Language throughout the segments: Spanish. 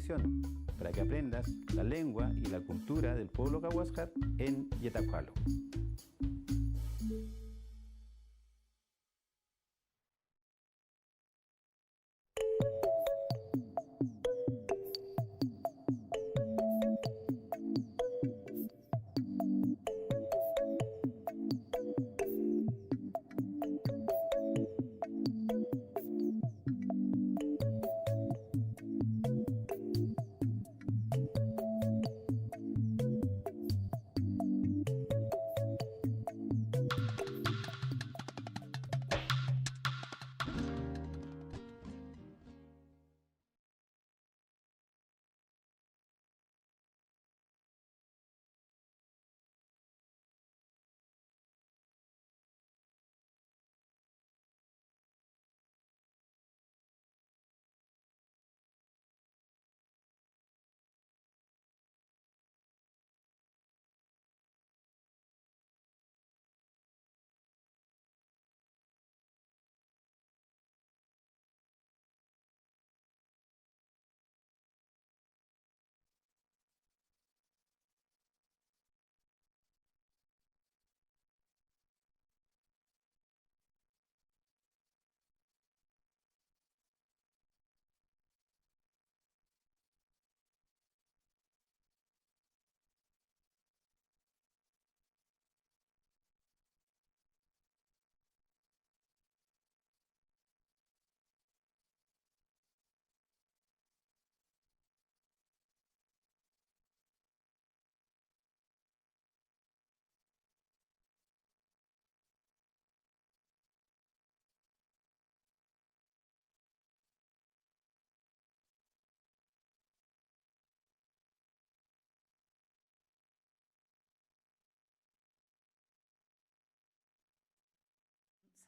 audición para que aprendas la lengua y la cultura del pueblo Cahuascar en Yetacualo.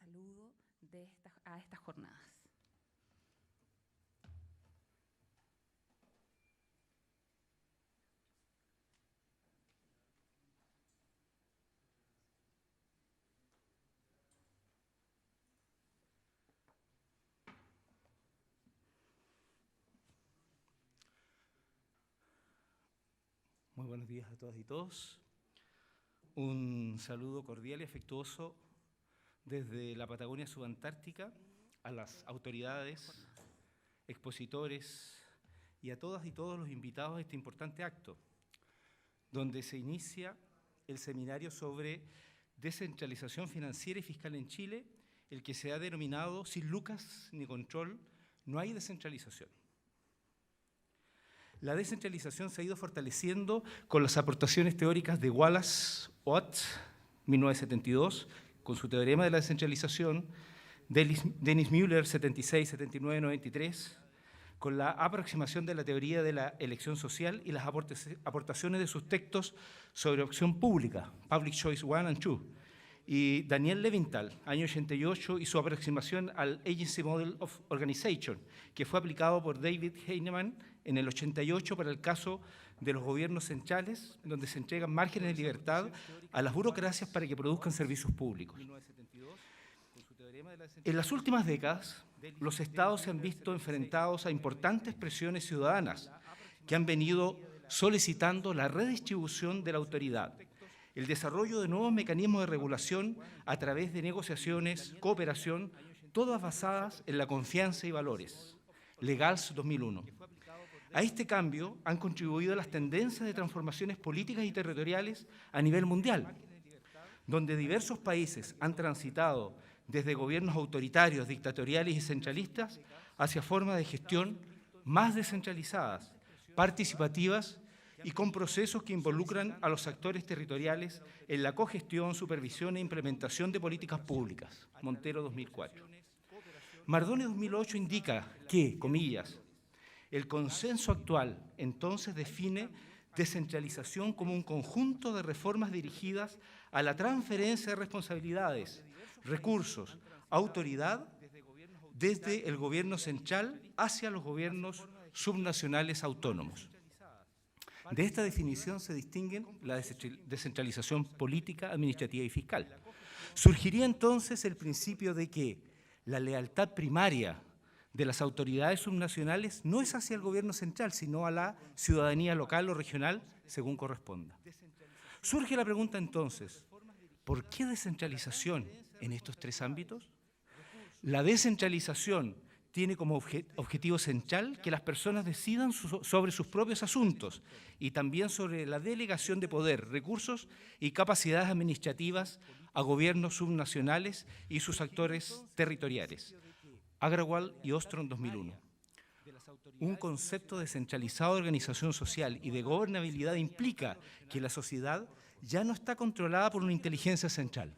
Saludo a estas jornadas. Muy buenos días a todas y todos. Un saludo cordial y afectuoso desde la Patagonia subantártica a las autoridades, expositores y a todas y todos los invitados a este importante acto, donde se inicia el seminario sobre descentralización financiera y fiscal en Chile, el que se ha denominado "Sin lucas ni control, no hay descentralización". La descentralización se ha ido fortaleciendo con las aportaciones teóricas de Wallace Ott, 1972, con su teorema de la descentralización, Dennis Müller, 76, 79, 93, con la aproximación de la teoría de la elección social y las aportaciones de sus textos sobre opción pública, Public Choice 1 and 2, y Daniel Levinthal, año 88, y su aproximación al Agency Model of Organization, que fue aplicado por David Heinemann en el 88 para el caso de los gobiernos centrales, donde se entregan márgenes de libertad a las burocracias para que produzcan servicios públicos. En las últimas décadas, los estados se han visto enfrentados a importantes presiones ciudadanas que han venido solicitando la redistribución de la autoridad, el desarrollo de nuevos mecanismos de regulación a través de negociaciones, cooperación, todas basadas en la confianza y valores. Legals 2001. A este cambio han contribuido las tendencias de transformaciones políticas y territoriales a nivel mundial, donde diversos países han transitado desde gobiernos autoritarios, dictatoriales y centralistas hacia formas de gestión más descentralizadas, participativas y con procesos que involucran a los actores territoriales en la cogestión, supervisión e implementación de políticas públicas. Montero 2004. Mardone 2008 indica que, comillas, el consenso actual entonces define descentralización como un conjunto de reformas dirigidas a la transferencia de responsabilidades, recursos, autoridad desde el gobierno central hacia los gobiernos subnacionales autónomos. De esta definición se distinguen la descentralización política, administrativa y fiscal. Surgiría entonces el principio de que la lealtad primaria de las autoridades subnacionales no es hacia el gobierno central, sino a la ciudadanía local o regional, según corresponda. Surge la pregunta entonces, ¿por qué descentralización en estos tres ámbitos? La descentralización tiene como objetivo central que las personas decidan sobre sus propios asuntos y también sobre la delegación de poder, recursos y capacidades administrativas a gobiernos subnacionales y sus actores territoriales. Agrawal y Ostrom, 2001. Un concepto descentralizado de organización social y de gobernabilidad implica que la sociedad ya no está controlada por una inteligencia central.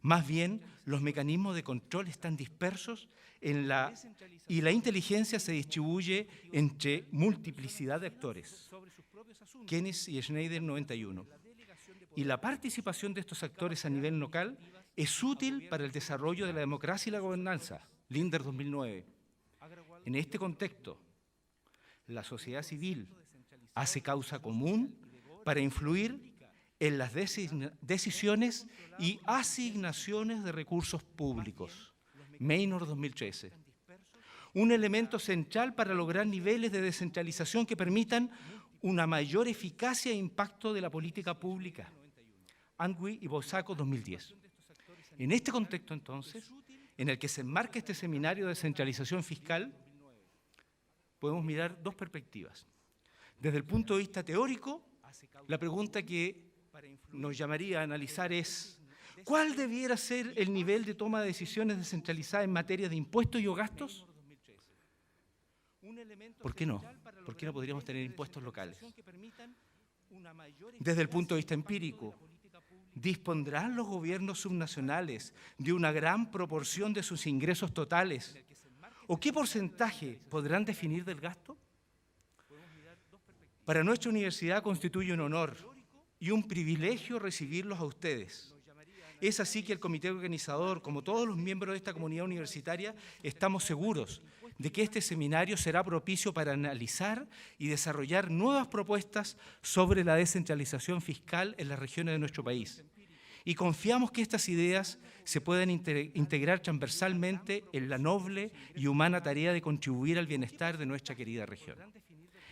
Más bien, los mecanismos de control están dispersos y la inteligencia se distribuye entre multiplicidad de actores. Keynes y Schneider, 91. Y la participación de estos actores a nivel local es útil para el desarrollo de la democracia y la gobernanza. Linder, 2009. En este contexto, la sociedad civil hace causa común para influir en las decisiones y asignaciones de recursos públicos. Maynor, 2013. Un elemento central para lograr niveles de descentralización que permitan una mayor eficacia e impacto de la política pública. Angui y Bosaco, 2010. En este contexto, entonces, en el que se enmarca este seminario de descentralización fiscal, podemos mirar dos perspectivas. Desde el punto de vista teórico, la pregunta que nos llamaría a analizar es ¿cuál debiera ser el nivel de toma de decisiones descentralizada en materia de impuestos y o gastos? ¿Por qué no? ¿Por qué no podríamos tener impuestos locales? Desde el punto de vista empírico, ¿dispondrán los gobiernos subnacionales de una gran proporción de sus ingresos totales? ¿O qué porcentaje podrán definir del gasto? Para nuestra universidad constituye un honor y un privilegio recibirlos a ustedes. Es así que el comité organizador, como todos los miembros de esta comunidad universitaria, estamos seguros de que este seminario será propicio para analizar y desarrollar nuevas propuestas sobre la descentralización fiscal en las regiones de nuestro país. Y confiamos que estas ideas se puedan integrar transversalmente en la noble y humana tarea de contribuir al bienestar de nuestra querida región.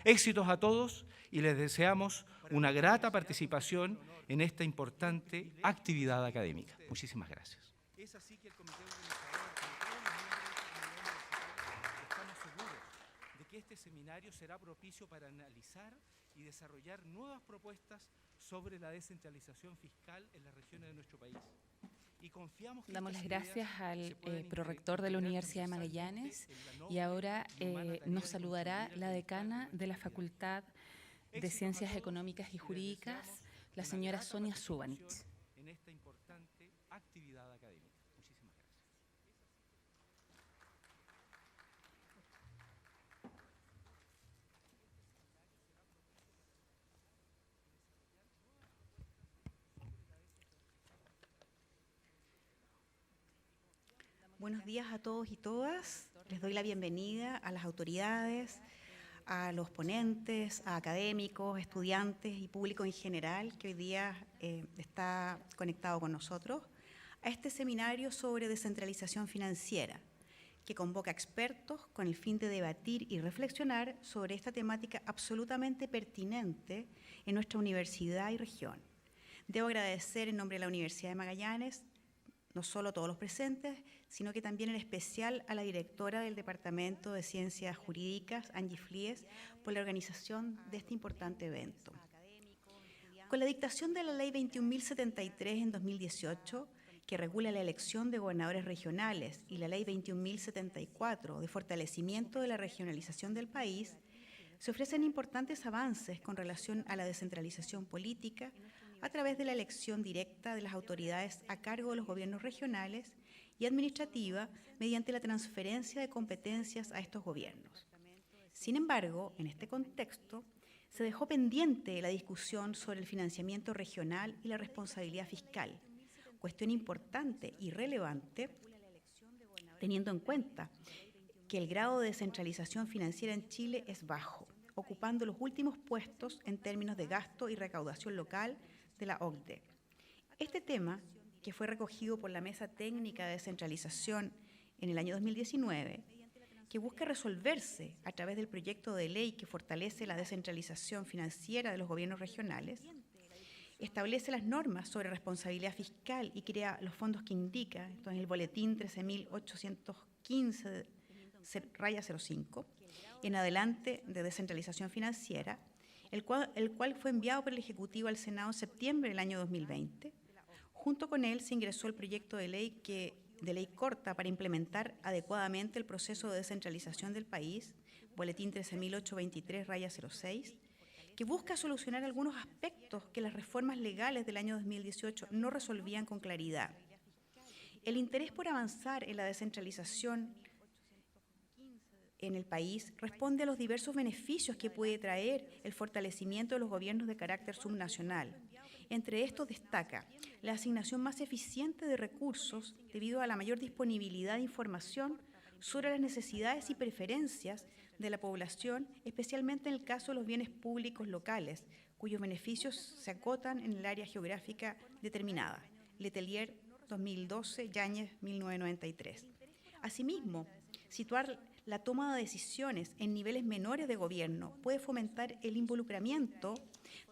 Éxitos a todos y les deseamos una grata participación en esta importante actividad académica. Muchísimas gracias. Es así que el comité organizador, estamos seguros de que este seminario será propicio para analizar y desarrollar nuevas propuestas sobre la descentralización fiscal en las regiones de nuestro país. Damos las gracias al prorector de la Universidad de Magallanes y ahora nos saludará la decana de la Facultad de Ciencias Económicas y Jurídicas, la señora Sonia Subanich. En esta importante actividad académica. Muchísimas gracias. Buenos días a todos y todas. Les doy la bienvenida a las autoridades, a los ponentes, a académicos, estudiantes y público en general que hoy día está conectado con nosotros, a este seminario sobre descentralización financiera, que convoca expertos con el fin de debatir y reflexionar sobre esta temática absolutamente pertinente en nuestra universidad y región. Debo agradecer en nombre de la Universidad de Magallanes no solo a todos los presentes, sino que también en especial a la directora del Departamento de Ciencias Jurídicas, Angie Flies, por la organización de este importante evento. Con la dictación de la Ley 21.073 en 2018, que regula la elección de gobernadores regionales, y la Ley 21.074 de fortalecimiento de la regionalización del país, se ofrecen importantes avances con relación a la descentralización política a través de la elección directa de las autoridades a cargo de los gobiernos regionales y administrativa mediante la transferencia de competencias a estos gobiernos. Sin embargo, en este contexto, se dejó pendiente la discusión sobre el financiamiento regional y la responsabilidad fiscal, cuestión importante y relevante, teniendo en cuenta que el grado de descentralización financiera en Chile es bajo, ocupando los últimos puestos en términos de gasto y recaudación local de la OCDE. Este tema, que fue recogido por la Mesa Técnica de Descentralización en el año 2019, que busca resolverse a través del proyecto de ley que fortalece la descentralización financiera de los gobiernos regionales, establece las normas sobre responsabilidad fiscal y crea los fondos que indica, entonces el boletín 13.815/05, en adelante de descentralización financiera, el cual fue enviado por el Ejecutivo al Senado en septiembre del año 2020. Junto con él se ingresó el proyecto de ley corta para implementar adecuadamente el proceso de descentralización del país, boletín 13.823/06, que busca solucionar algunos aspectos que las reformas legales del año 2018 no resolvían con claridad. El interés por avanzar en la descentralización en el país responde a los diversos beneficios que puede traer el fortalecimiento de los gobiernos de carácter subnacional. Entre estos destaca la asignación más eficiente de recursos debido a la mayor disponibilidad de información sobre las necesidades y preferencias de la población, especialmente en el caso de los bienes públicos locales, cuyos beneficios se acotan en el área geográfica determinada. Letelier, 2012, Yáñez, 1993. Asimismo, situar la toma de decisiones en niveles menores de gobierno puede fomentar el involucramiento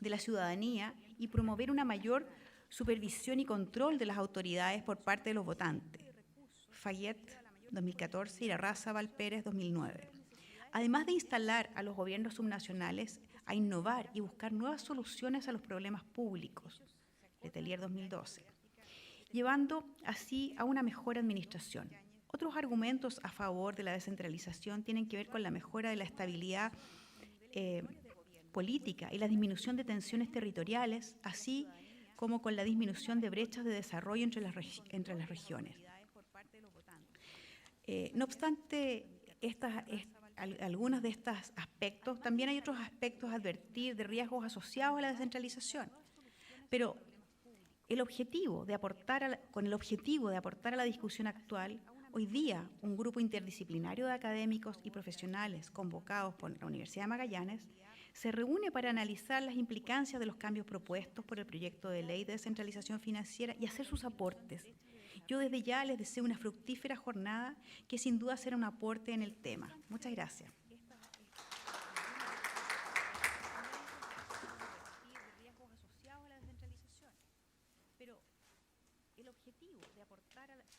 de la ciudadanía y promover una mayor supervisión y control de las autoridades por parte de los votantes. Fayette, 2014, Irarrázaval Pérez, 2009. Además de instalar a los gobiernos subnacionales a innovar y buscar nuevas soluciones a los problemas públicos, Letelier 2012, llevando así a una mejor administración. Otros argumentos a favor de la descentralización tienen que ver con la mejora de la estabilidad política y la disminución de tensiones territoriales, así como con la disminución de brechas de desarrollo entre las regiones. No obstante algunos de estos aspectos, también hay otros aspectos a advertir de riesgos asociados a la descentralización. Pero con el objetivo de aportar a la discusión actual, hoy día un grupo interdisciplinario de académicos y profesionales convocados por la Universidad de Magallanes se reúne para analizar las implicancias de los cambios propuestos por el proyecto de ley de descentralización financiera y hacer sus aportes. Yo desde ya les deseo una fructífera jornada que sin duda será un aporte en el tema. Muchas gracias.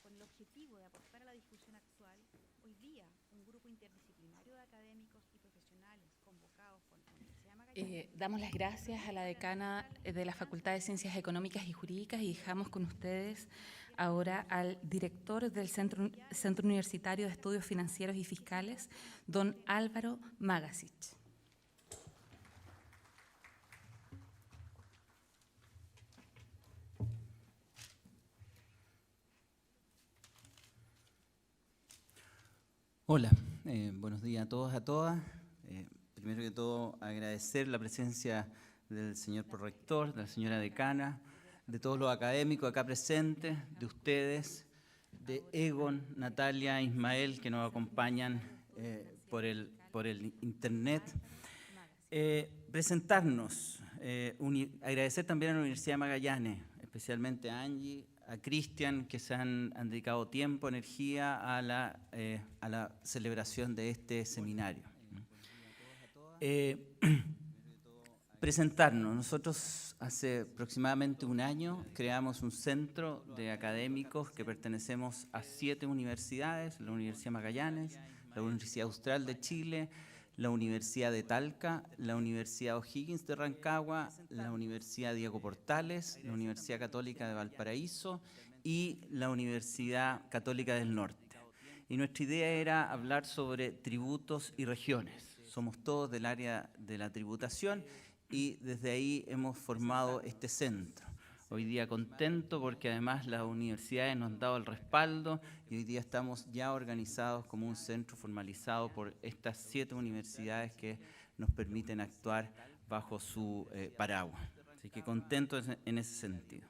Con el objetivo de aportar a la discusión actual, hoy día un grupo interdisciplinario de académicos y profesionales convocados por la Universidad de Magallanes. Damos las gracias a la decana de la Facultad de Ciencias Económicas y Jurídicas y dejamos con ustedes ahora al director del Centro Universitario de Estudios Financieros y Fiscales, don Álvaro Magasich. Hola, buenos días a todos, a todas. Primero que todo, agradecer la presencia del señor prorector, de la señora decana, de todos los académicos acá presentes, de ustedes, de Egon, Natalia, Ismael, que nos acompañan por el internet. Presentarnos, agradecer también a la Universidad de Magallanes, especialmente a Angie, a Cristian, que se han dedicado tiempo, energía a la celebración de este seminario. Presentarnos. Nosotros hace aproximadamente un año creamos un centro de académicos que pertenecemos a 7 universidades: la Universidad de Magallanes, la Universidad Austral de Chile, la Universidad de Talca, la Universidad O'Higgins de Rancagua, la Universidad Diego Portales, la Universidad Católica de Valparaíso y la Universidad Católica del Norte. Y nuestra idea era hablar sobre tributos y regiones. Somos todos del área de la tributación y desde ahí hemos formado este centro. Hoy día contento porque además las universidades nos han dado el respaldo y hoy día estamos ya organizados como un centro formalizado por estas 7 universidades que nos permiten actuar bajo su paraguas. Así que contento en ese sentido.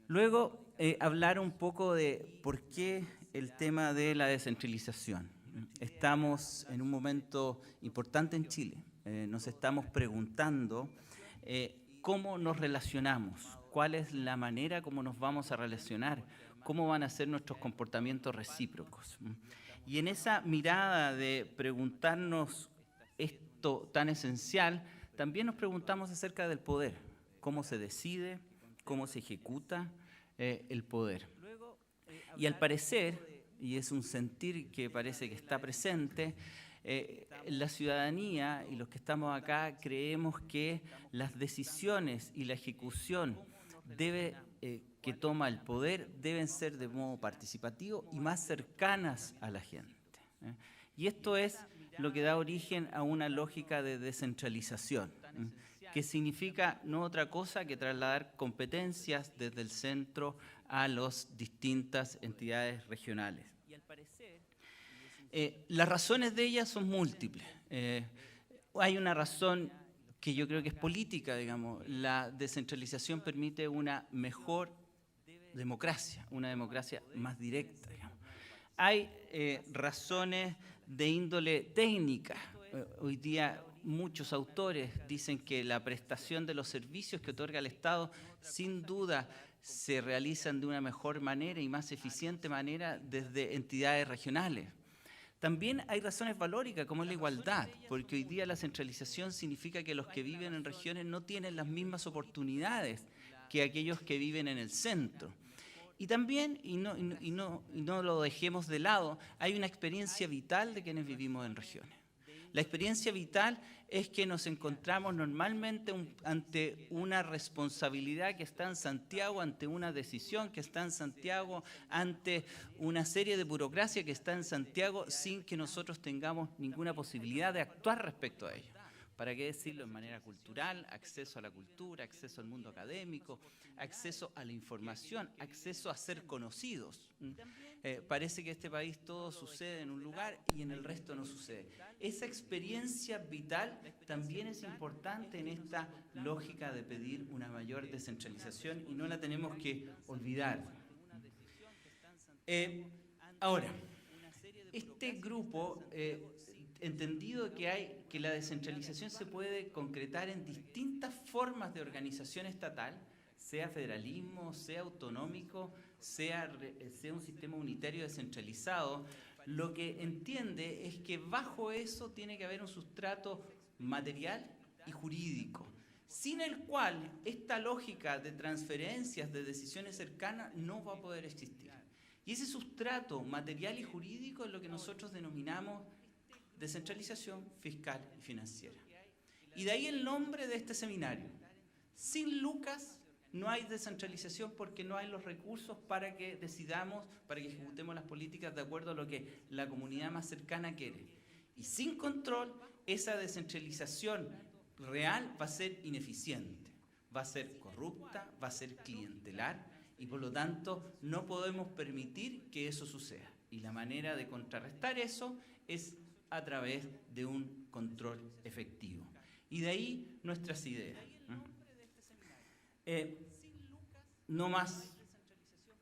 Luego, hablar un poco de por qué el tema de la descentralización. Estamos en un momento importante en Chile. Nos estamos preguntando cómo nos relacionamos. ¿Cuál es la manera como nos vamos a relacionar? ¿Cómo van a ser nuestros comportamientos recíprocos? Y en esa mirada de preguntarnos esto tan esencial, también nos preguntamos acerca del poder, cómo se decide, cómo se ejecuta el poder. Y al parecer, y es un sentir que parece que está presente, la ciudadanía y los que estamos acá creemos que las decisiones y la ejecución que toma el poder deben ser de modo participativo y más cercanas a la gente. Y esto es lo que da origen a una lógica de descentralización, que significa no otra cosa que trasladar competencias desde el centro a las distintas entidades regionales. Las razones de ellas son múltiples. Hay una razón que yo creo que es política, digamos. La descentralización permite una mejor democracia, una democracia más directa, digamos. Hay razones de índole técnica. Hoy día muchos autores dicen que la prestación de los servicios que otorga el Estado sin duda se realizan de una mejor manera y más eficiente manera desde entidades regionales. También hay razones valóricas, como es la igualdad, porque hoy día la centralización significa que los que viven en regiones no tienen las mismas oportunidades que aquellos que viven en el centro. Y también, y no lo dejemos de lado, hay una experiencia vital de quienes vivimos en regiones. La experiencia vital es que nos encontramos normalmente ante una responsabilidad que está en Santiago, ante una decisión que está en Santiago, ante una serie de burocracia que está en Santiago, sin que nosotros tengamos ninguna posibilidad de actuar respecto a ello. ¿Para qué decirlo? En manera cultural, acceso a la cultura, acceso al mundo académico, acceso a la información, acceso a ser conocidos. Parece que en este país todo sucede en un lugar y en el resto no sucede. Esa experiencia vital también es importante en esta lógica de pedir una mayor descentralización y no la tenemos que olvidar. Ahora, este grupo, entendido que la descentralización se puede concretar en distintas formas de organización estatal, sea federalismo, sea autonómico, sea un sistema unitario descentralizado, lo que entiende es que bajo eso tiene que haber un sustrato material y jurídico, sin el cual esta lógica de transferencias de decisiones cercanas no va a poder existir. Y ese sustrato material y jurídico es lo que nosotros denominamos descentralización fiscal y financiera. Y de ahí el nombre de este seminario. Sin lucas no hay descentralización porque no hay los recursos para que decidamos, para que ejecutemos las políticas de acuerdo a lo que la comunidad más cercana quiere. Y sin control, esa descentralización real va a ser ineficiente, va a ser corrupta, va a ser clientelar y por lo tanto no podemos permitir que eso suceda. Y la manera de contrarrestar eso es a través de un control efectivo. Y de ahí nuestras ideas. No más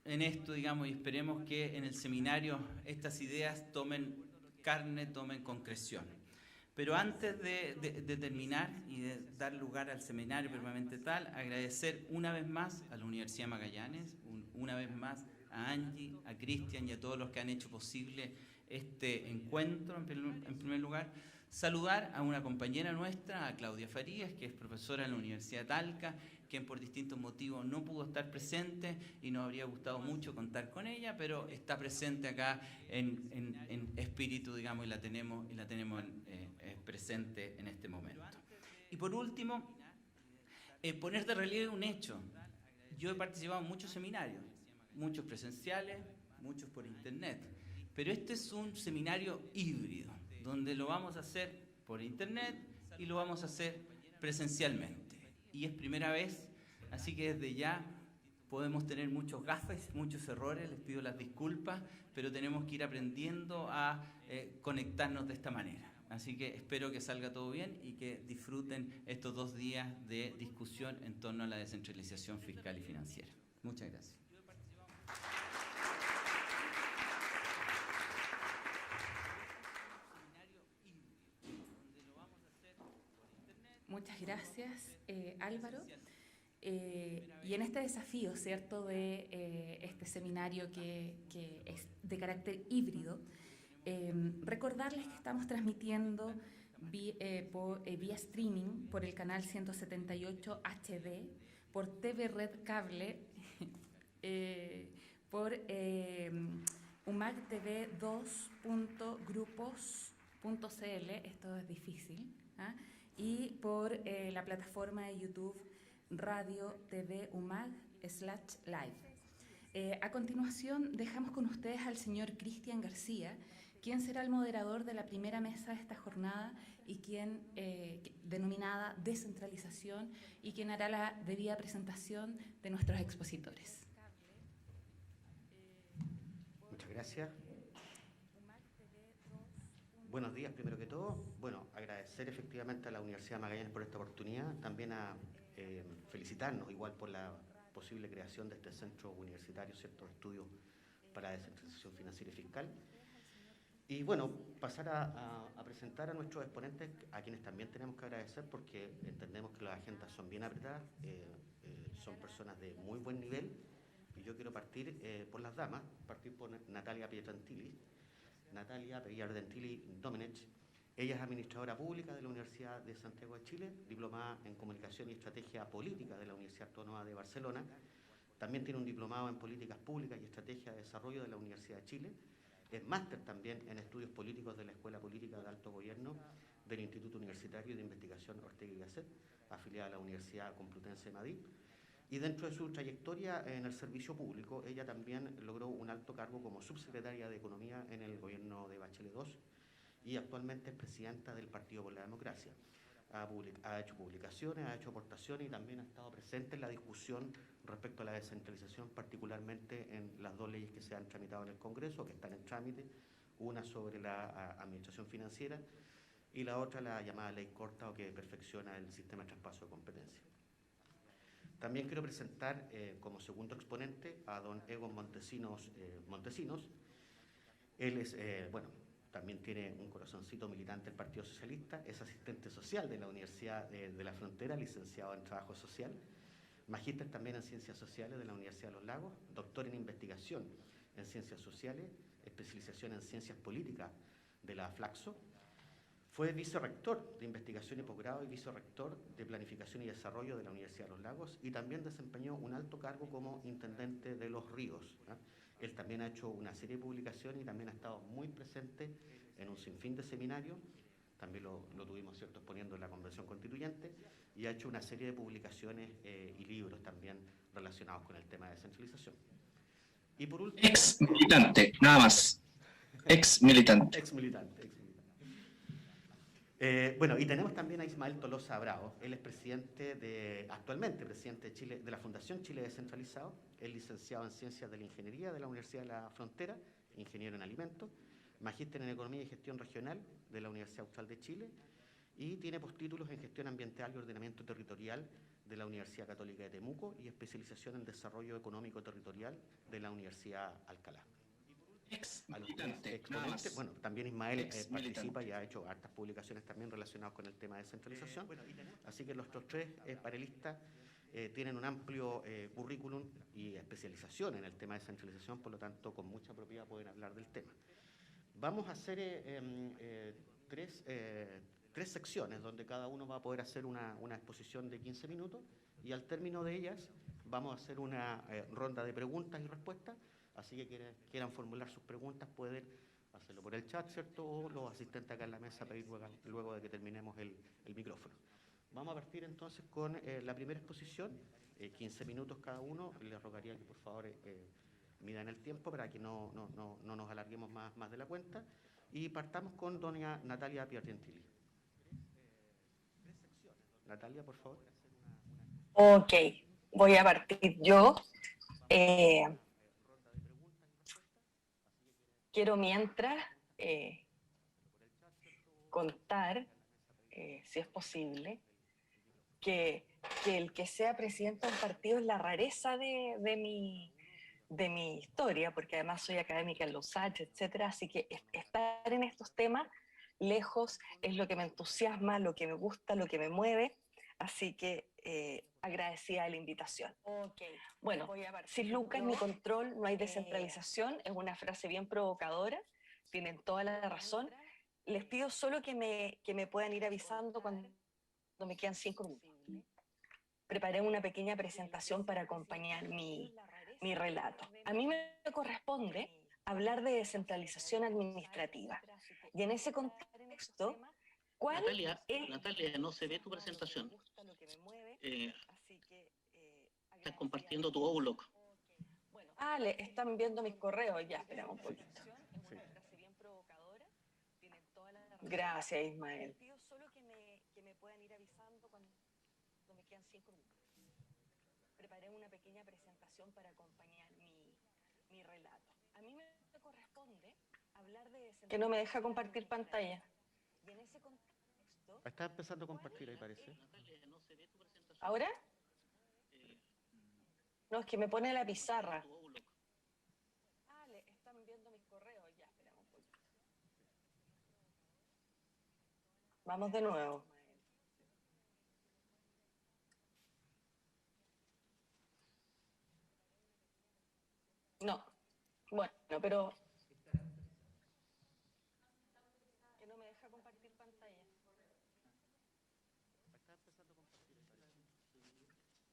en esto, digamos, y esperemos que en el seminario estas ideas tomen carne, tomen concreción. Pero antes de terminar y de dar lugar al seminario permanente tal, agradecer una vez más a la Universidad de Magallanes, una vez más a Angie, a Cristian y a todos los que han hecho posible este encuentro, en primer lugar. Saludar a una compañera nuestra, a Claudia Farías, que es profesora en la Universidad de Talca, quien por distintos motivos no pudo estar presente y nos habría gustado mucho contar con ella, pero está presente acá en espíritu, digamos, y la tenemos presente en este momento. Y por último, poner de relieve un hecho. Yo he participado en muchos seminarios, muchos presenciales, muchos por internet, pero este es un seminario híbrido, donde lo vamos a hacer por internet y lo vamos a hacer presencialmente. Y es primera vez, así que desde ya podemos tener muchos gafes, muchos errores, les pido las disculpas, pero tenemos que ir aprendiendo a conectarnos de esta manera. Así que espero que salga todo bien y que disfruten estos 2 días de discusión en torno a la descentralización fiscal y financiera. Muchas gracias. Muchas gracias, Álvaro. Y en este desafío, ¿cierto?, de este seminario que es de carácter híbrido, Recordarles que estamos transmitiendo vía streaming por el canal 178 HD, por TV Red Cable, por umagtv2.grupos.cl, esto es difícil, ¿ah? Y por la plataforma de YouTube Radio TV UMAG/live. A continuación dejamos con ustedes al señor Cristian García, quien será el moderador de la primera mesa de esta jornada y quien denominada Descentralización, y quien hará la debida presentación de nuestros expositores. Muchas gracias. Buenos días, primero que todo. Bueno, agradecer efectivamente a la Universidad de Magallanes por esta oportunidad, también a felicitarnos igual por la posible creación de este centro universitario, ¿cierto?, de estudios para descentralización financiera y fiscal. Y bueno, pasar a presentar a nuestros exponentes, a quienes también tenemos que agradecer porque entendemos que las agendas son bien apretadas, son personas de muy buen nivel, y yo quiero partir por las damas, partir por Natalia Pietrantilli. Natalia Pietrantilli Domenech. Ella es administradora pública de la Universidad de Santiago de Chile, diplomada en Comunicación y Estrategia Política de la Universidad Autónoma de Barcelona. También tiene un diplomado en Políticas Públicas y Estrategia de Desarrollo de la Universidad de Chile. Es máster también en Estudios Políticos de la Escuela Política de Alto Gobierno del Instituto Universitario de Investigación Ortega y Gasset, afiliada a la Universidad Complutense de Madrid. Y dentro de su trayectoria en el servicio público, ella también logró un alto cargo como subsecretaria de Economía en el gobierno de Bachelet II y actualmente es presidenta del Partido por la Democracia. Ha hecho publicaciones, ha hecho aportaciones y también ha estado presente en la discusión respecto a la descentralización, particularmente en las dos leyes que se han tramitado en el Congreso, que están en trámite, una sobre la administración financiera y la otra la llamada ley corta, o que perfecciona el sistema de traspaso de competencia. También quiero presentar como segundo exponente a don Egon Montesinos. Él es, también tiene un corazoncito militante del Partido Socialista, es asistente social de la Universidad de la Frontera, licenciado en Trabajo Social, magíster también en Ciencias Sociales de la Universidad de Los Lagos, doctor en Investigación en Ciencias Sociales, especialización en Ciencias Políticas de la Flaxo. Fue vicerrector de Investigación y Posgrado y vicerrector de Planificación y Desarrollo de la Universidad de Los Lagos, y también desempeñó un alto cargo como intendente de Los Ríos. Él también ha hecho una serie de publicaciones y también ha estado muy presente en un sinfín de seminarios, también lo tuvimos, ¿cierto?, exponiendo en la Convención Constituyente, y ha hecho una serie de publicaciones y libros también relacionados con el tema de descentralización. Y por último... Ex militante, nada más. Ex militante. Ex militante. Y tenemos también a Ismael Tolosa Bravo. Él es actualmente presidente de Chile, de la Fundación Chile Descentralizado. Es licenciado en Ciencias de la Ingeniería de la Universidad de la Frontera, ingeniero en alimentos, magíster en Economía y Gestión Regional de la Universidad Austral de Chile, y tiene postítulos en Gestión Ambiental y Ordenamiento Territorial de la Universidad Católica de Temuco y especialización en Desarrollo Económico Territorial de la Universidad Alcalá. Bueno, también Ismael participa y ha hecho hartas publicaciones también relacionadas con el tema de descentralización. Así que nuestros tres panelistas tienen un amplio currículum y especialización en el tema de descentralización, por lo tanto, con mucha propiedad pueden hablar del tema. Vamos a hacer tres secciones donde cada uno va a poder hacer una exposición de 15 minutos, y al término de ellas vamos a hacer una ronda de preguntas y respuestas. Así que quieran formular sus preguntas pueden hacerlo por el chat, ¿cierto? O los asistentes acá en la mesa pedir luego de que terminemos el micrófono. Vamos a partir entonces con la primera exposición, 15 minutos cada uno. Les rogaría que por favor midan el tiempo para que no nos alarguemos más de la cuenta. Y partamos con doña Natalia Pietrantilli. Natalia, por favor. Ok, voy a partir yo. Quiero mientras contar, si es posible, que el que sea presidente de un partido es la rareza de mi historia, porque además soy académica en los USACH, etcétera, así que estar en estos temas lejos es lo que me entusiasma, lo que me gusta, lo que me mueve, así que agradecida de la invitación. Bueno, sin lucas ni control no hay descentralización, es una frase bien provocadora, tienen toda la razón. Les pido solo que me puedan ir avisando cuando me quedan 5 minutos. Preparé una pequeña presentación para acompañar mi relato. A mí me corresponde hablar de descentralización administrativa. Y en ese contexto, ¿cuál es... Natalia, no se ve tu presentación. Estás compartiendo tu Outlook. Ah, le están viendo mis correos. Ya, esperamos un poquito. Gracias, Ismael. Solo que me puedan ir avisando cuando me quedan 5 minutos. Preparé una pequeña presentación para acompañar mi relato. A mí me corresponde hablar de... Que no me deja compartir pantalla. Y en ese contexto... Está empezando a compartir ahí, parece. ¿Ahora? No, es que me pone la pizarra. Ah, le están viendo mis correos. Ya, esperamos un poquito. Vamos de nuevo. No. Bueno, pero... Que no me deja compartir pantalla.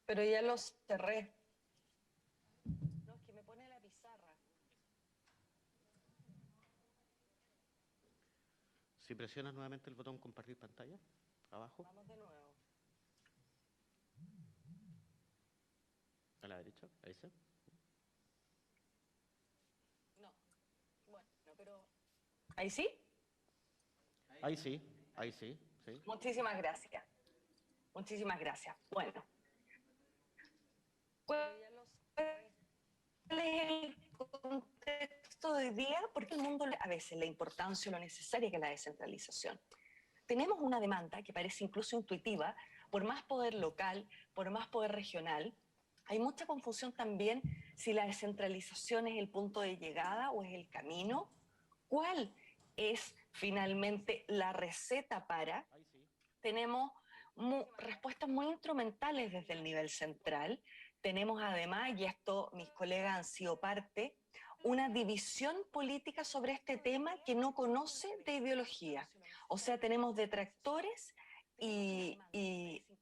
Pero ya lo cerré. No, es que me pone la pizarra. Si presionas nuevamente el botón compartir pantalla, abajo. Vamos de nuevo. A la derecha, ahí está. No. Bueno, pero... ¿Ahí sí? Ahí sí, sí. Muchísimas gracias. Muchísimas gracias. Bueno. ¿Cuál es el contexto de hoy día? Porque el mundo a veces la importancia o lo necesaria que es la descentralización. Tenemos una demanda que parece incluso intuitiva por más poder local, por más poder regional. Hay mucha confusión también si la descentralización es el punto de llegada o es el camino. ¿Cuál es finalmente la receta para? Tenemos respuestas muy instrumentales desde el nivel central. Tenemos además, y esto mis colegas han sido parte, una división política sobre este tema que no conoce de ideología. O sea, tenemos detractores y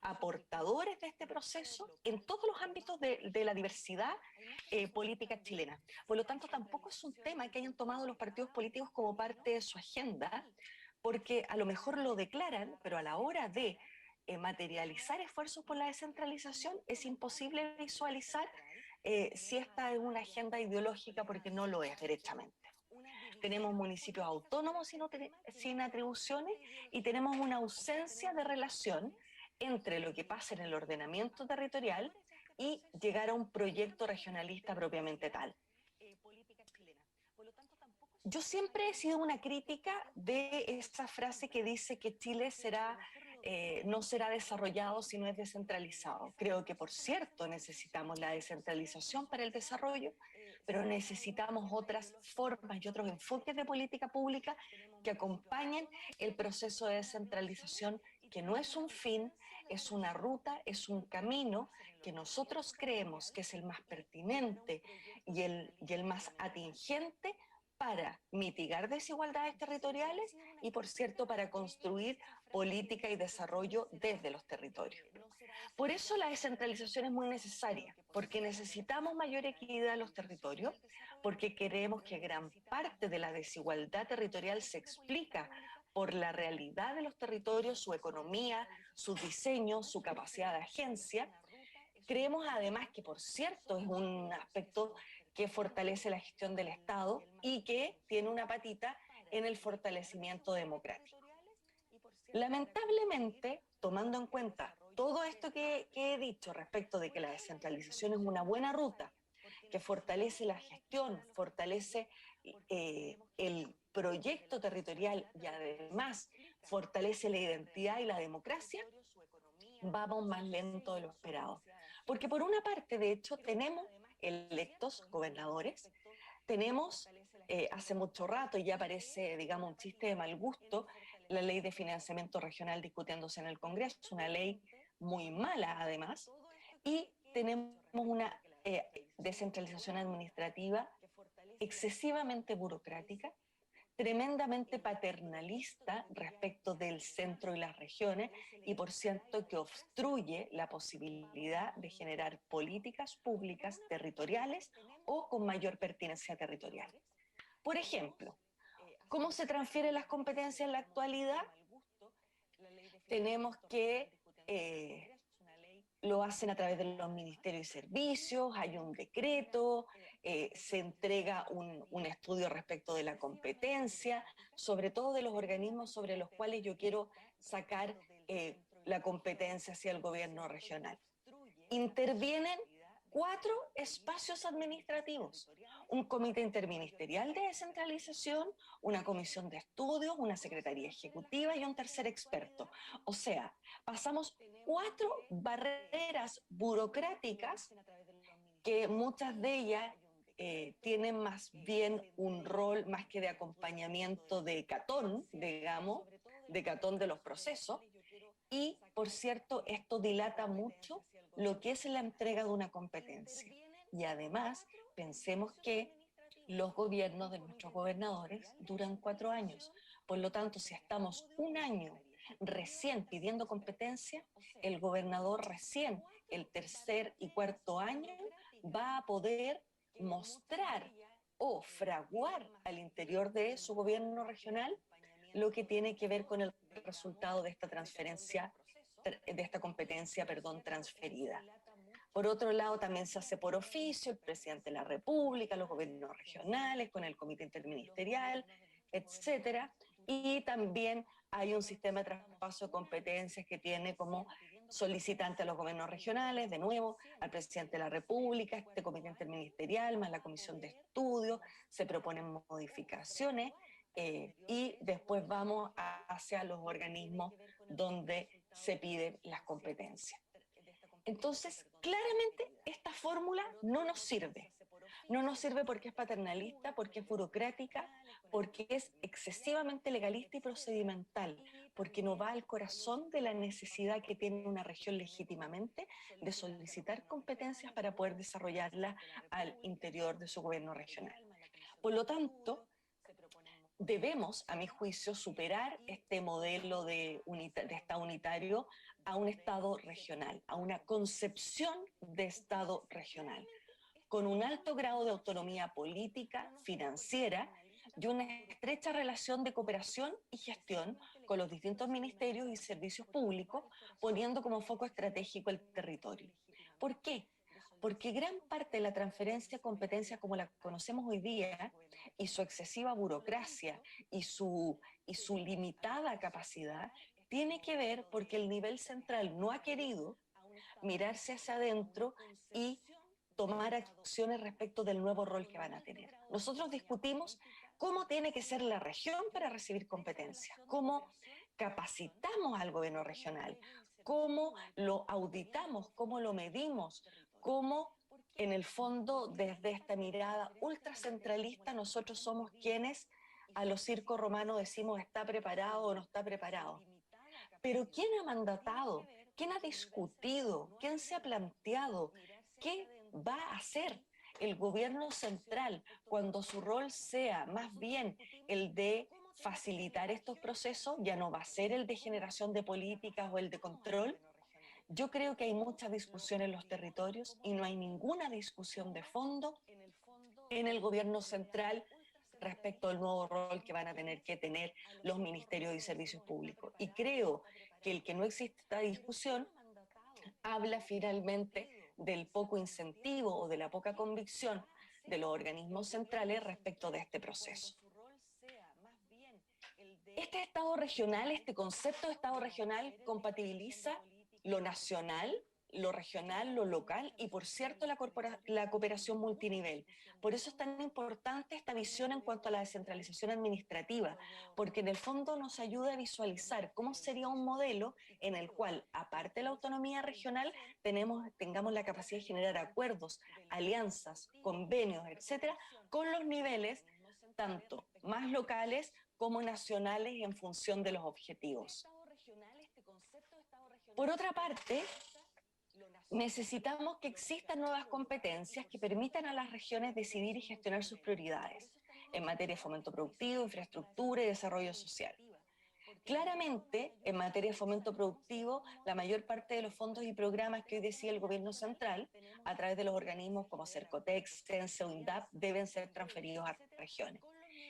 aportadores de este proceso en todos los ámbitos de la diversidad política chilena. Por lo tanto, tampoco es un tema que hayan tomado los partidos políticos como parte de su agenda, porque a lo mejor lo declaran, pero a la hora de materializar esfuerzos por la descentralización es imposible visualizar si esta es una agenda ideológica, porque no lo es derechamente. Tenemos municipios autónomos sin atribuciones y tenemos una ausencia de relación entre lo que pasa en el ordenamiento territorial y llegar a un proyecto regionalista propiamente tal. Yo siempre he sido una crítica de esa frase que dice que Chile no será desarrollado si no es descentralizado. Creo que, por cierto, necesitamos la descentralización para el desarrollo, pero necesitamos otras formas y otros enfoques de política pública que acompañen el proceso de descentralización, que no es un fin, es una ruta, es un camino que nosotros creemos que es el más pertinente y el más atingente para mitigar desigualdades territoriales y, por cierto, para construir política y desarrollo desde los territorios. Por eso la descentralización es muy necesaria, porque necesitamos mayor equidad en los territorios, porque queremos que gran parte de la desigualdad territorial se explica por la realidad de los territorios, su economía, su diseño, su capacidad de agencia. Creemos además que, por cierto, es un aspecto que fortalece la gestión del Estado y que tiene una patita en el fortalecimiento democrático. Lamentablemente, tomando en cuenta todo esto que he dicho respecto de que la descentralización es una buena ruta, que fortalece la gestión, fortalece el proyecto territorial y además fortalece la identidad y la democracia, vamos más lento de lo esperado. Porque por una parte, de hecho, tenemos electos gobernadores, tenemos hace mucho rato, y ya parece, digamos, un chiste de mal gusto, la ley de financiamiento regional discutiéndose en el Congreso, es una ley muy mala además, y tenemos una descentralización administrativa excesivamente burocrática, tremendamente paternalista respecto del centro y las regiones y por cierto que obstruye la posibilidad de generar políticas públicas territoriales o con mayor pertinencia territorial. Por ejemplo, ¿cómo se transfieren las competencias en la actualidad? Tenemos que lo hacen a través de los ministerios y servicios, hay un decreto, se entrega un estudio respecto de la competencia, sobre todo de los organismos sobre los cuales yo quiero sacar la competencia hacia el gobierno regional. Intervienen 4 espacios administrativos: un comité interministerial de descentralización, una comisión de estudios, una secretaría ejecutiva y un tercer experto. O sea, pasamos 4 barreras burocráticas que muchas de ellas tienen más bien un rol más que de acompañamiento de catón, digamos, de catón de los procesos. Y, por cierto, esto dilata mucho lo que es la entrega de una competencia. Y además, pensemos que los gobiernos de nuestros gobernadores duran 4 años. Por lo tanto, si estamos un año recién pidiendo competencia, el gobernador recién el tercer y cuarto año va a poder mostrar o fraguar al interior de su gobierno regional lo que tiene que ver con el resultado de esta transferencia, de esta competencia, transferida. Por otro lado, también se hace por oficio el presidente de la República, los gobiernos regionales, con el comité interministerial, etcétera. Y también hay un sistema de traspaso de competencias que tiene como solicitante a los gobiernos regionales, de nuevo, al presidente de la República, este comité interministerial, más la comisión de estudios, se proponen modificaciones y después vamos hacia los organismos donde se piden las competencias. Entonces, claramente esta fórmula no nos sirve. No nos sirve porque es paternalista, porque es burocrática, porque es excesivamente legalista y procedimental, porque no va al corazón de la necesidad que tiene una región legítimamente de solicitar competencias para poder desarrollarlas al interior de su gobierno regional. Por lo tanto, debemos, a mi juicio, superar este modelo de Estado unitario a un Estado regional, a una concepción de Estado regional, con un alto grado de autonomía política, financiera y una estrecha relación de cooperación y gestión con los distintos ministerios y servicios públicos, poniendo como foco estratégico el territorio. ¿Por qué? Porque gran parte de la transferencia de competencias como la conocemos hoy día y su excesiva burocracia y su limitada capacidad tiene que ver porque el nivel central no ha querido mirarse hacia adentro y tomar acciones respecto del nuevo rol que van a tener. Nosotros discutimos cómo tiene que ser la región para recibir competencias, cómo capacitamos al gobierno regional, cómo lo auditamos, cómo lo medimos, cómo en el fondo desde esta mirada ultracentralista nosotros somos quienes a los circos romanos decimos está preparado o no está preparado. Pero ¿quién ha mandatado? ¿Quién ha discutido? ¿Quién se ha planteado? ¿Qué va a hacer el gobierno central cuando su rol sea más bien el de facilitar estos procesos? Ya no va a ser el de generación de políticas o el de control. Yo creo que hay mucha discusión en los territorios y no hay ninguna discusión de fondo en el gobierno central respecto al nuevo rol que van a tener que tener los ministerios y servicios públicos. Y creo que el que no existe esta discusión habla finalmente del poco incentivo o de la poca convicción de los organismos centrales respecto de este proceso. Este Estado regional, este concepto de Estado regional compatibiliza lo nacional, lo regional, lo local y, por cierto, la cooperación multinivel. Por eso es tan importante esta visión en cuanto a la descentralización administrativa, porque en el fondo nos ayuda a visualizar cómo sería un modelo en el cual, aparte de la autonomía regional, tengamos la capacidad de generar acuerdos, alianzas, convenios, etcétera, con los niveles tanto más locales como nacionales en función de los objetivos. Por otra parte, necesitamos que existan nuevas competencias que permitan a las regiones decidir y gestionar sus prioridades. en materia de fomento productivo, infraestructura y desarrollo social. Claramente, en materia de fomento productivo, la mayor parte de los fondos y programas que hoy decide el gobierno central, a través de los organismos como Cercotex, CENSE o INDAP, deben ser transferidos a regiones.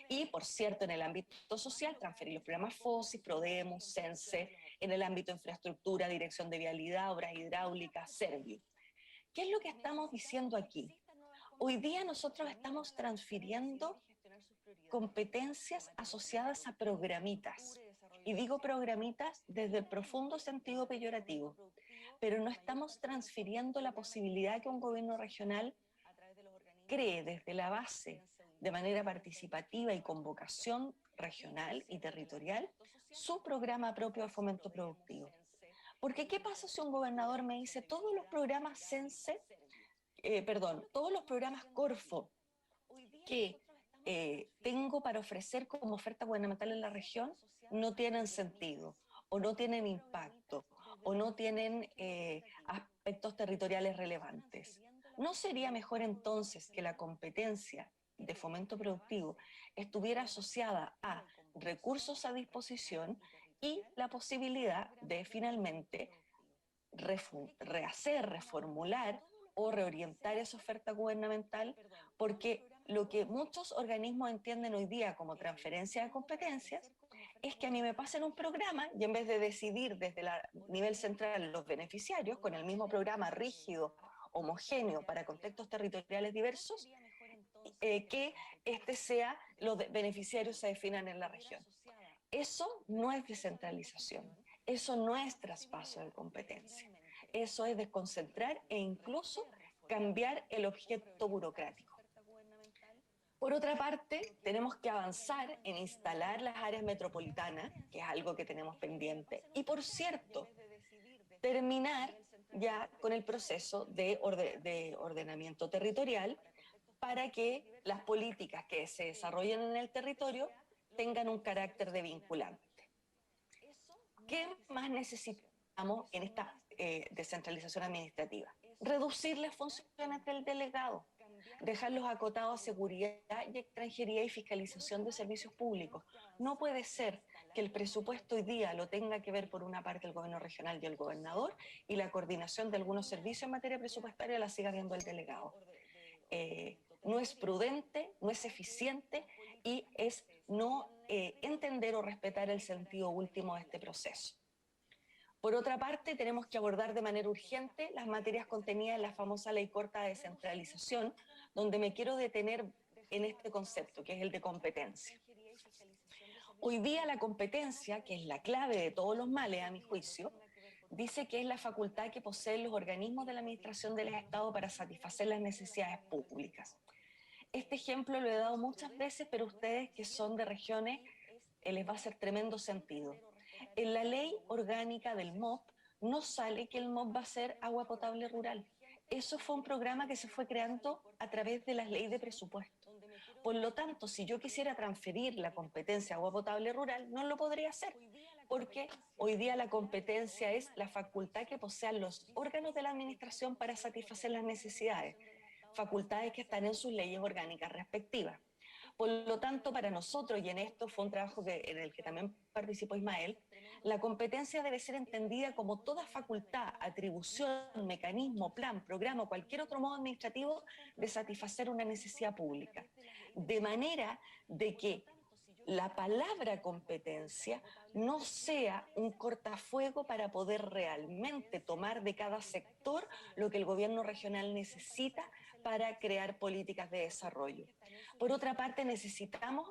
Y, por cierto, en el ámbito social, transferir los programas FOSI, Prodemus, CENSE, en el ámbito de infraestructura, dirección de vialidad, obras hidráulicas, Serviu. ¿Qué es lo que estamos diciendo aquí? Hoy día nosotros estamos transfiriendo competencias asociadas a programitas. Y digo programitas desde el profundo sentido peyorativo, pero no estamos transfiriendo la posibilidad que un gobierno regional cree desde la base, de manera participativa y con vocación regional y territorial, su programa propio de fomento productivo. Porque ¿qué pasa si un gobernador me dice todos los programas todos los programas Corfo que tengo para ofrecer como oferta gubernamental en la región no tienen sentido, o no tienen impacto, o no tienen aspectos territoriales relevantes? ¿No sería mejor entonces que la competencia de fomento productivo estuviera asociada a recursos a disposición y la posibilidad de finalmente rehacer, reformular o reorientar esa oferta gubernamental? Porque lo que muchos organismos entienden hoy día como transferencia de competencias es que a mí me pasen un programa y en vez de decidir desde el nivel central los beneficiarios con el mismo programa rígido, homogéneo para contextos territoriales diversos, que los beneficiarios se definan en la región. Eso no es descentralización, eso no es traspaso de competencia, eso es desconcentrar e incluso cambiar el objeto burocrático. Por otra parte, tenemos que avanzar en instalar las áreas metropolitanas, que es algo que tenemos pendiente, y por cierto, terminar ya con el proceso de ordenamiento territorial para que las políticas que se desarrollen en el territorio tengan un carácter de vinculante. ¿Qué más necesitamos en esta descentralización administrativa? Reducir las funciones del delegado, dejarlos acotados a seguridad y extranjería y fiscalización de servicios públicos. No puede ser que el presupuesto hoy día lo tenga que ver por una parte el gobierno regional y el gobernador, y la coordinación de algunos servicios en materia presupuestaria la siga viendo el delegado. No es prudente, no es eficiente y es no entender o respetar el sentido último de este proceso. Por otra parte, tenemos que abordar de manera urgente las materias contenidas en la famosa ley corta de descentralización, donde me quiero detener en este concepto, que es el de competencia. Hoy día la competencia, que es la clave de todos los males, a mi juicio, dice que es la facultad que poseen los organismos de la administración del Estado para satisfacer las necesidades públicas. Este ejemplo lo he dado muchas veces, pero ustedes que son de regiones les va a hacer tremendo sentido. En la ley orgánica del MOP no sale que el MOP va a ser agua potable rural. Eso fue un programa que se fue creando a través de las leyes de presupuesto. Por lo tanto, si yo quisiera transferir la competencia agua potable rural, no lo podría hacer, porque hoy día la competencia es la facultad que posean los órganos de la administración para satisfacer las necesidades, facultades que están en sus leyes orgánicas respectivas. Por lo tanto, para nosotros, y en esto fue un trabajo en el que también participó Ismael, la competencia debe ser entendida como toda facultad, atribución, mecanismo, plan, programa o cualquier otro modo administrativo de satisfacer una necesidad pública. De manera de que la palabra competencia no sea un cortafuego para poder realmente tomar de cada sector lo que el gobierno regional necesita para crear políticas de desarrollo. Por otra parte, necesitamos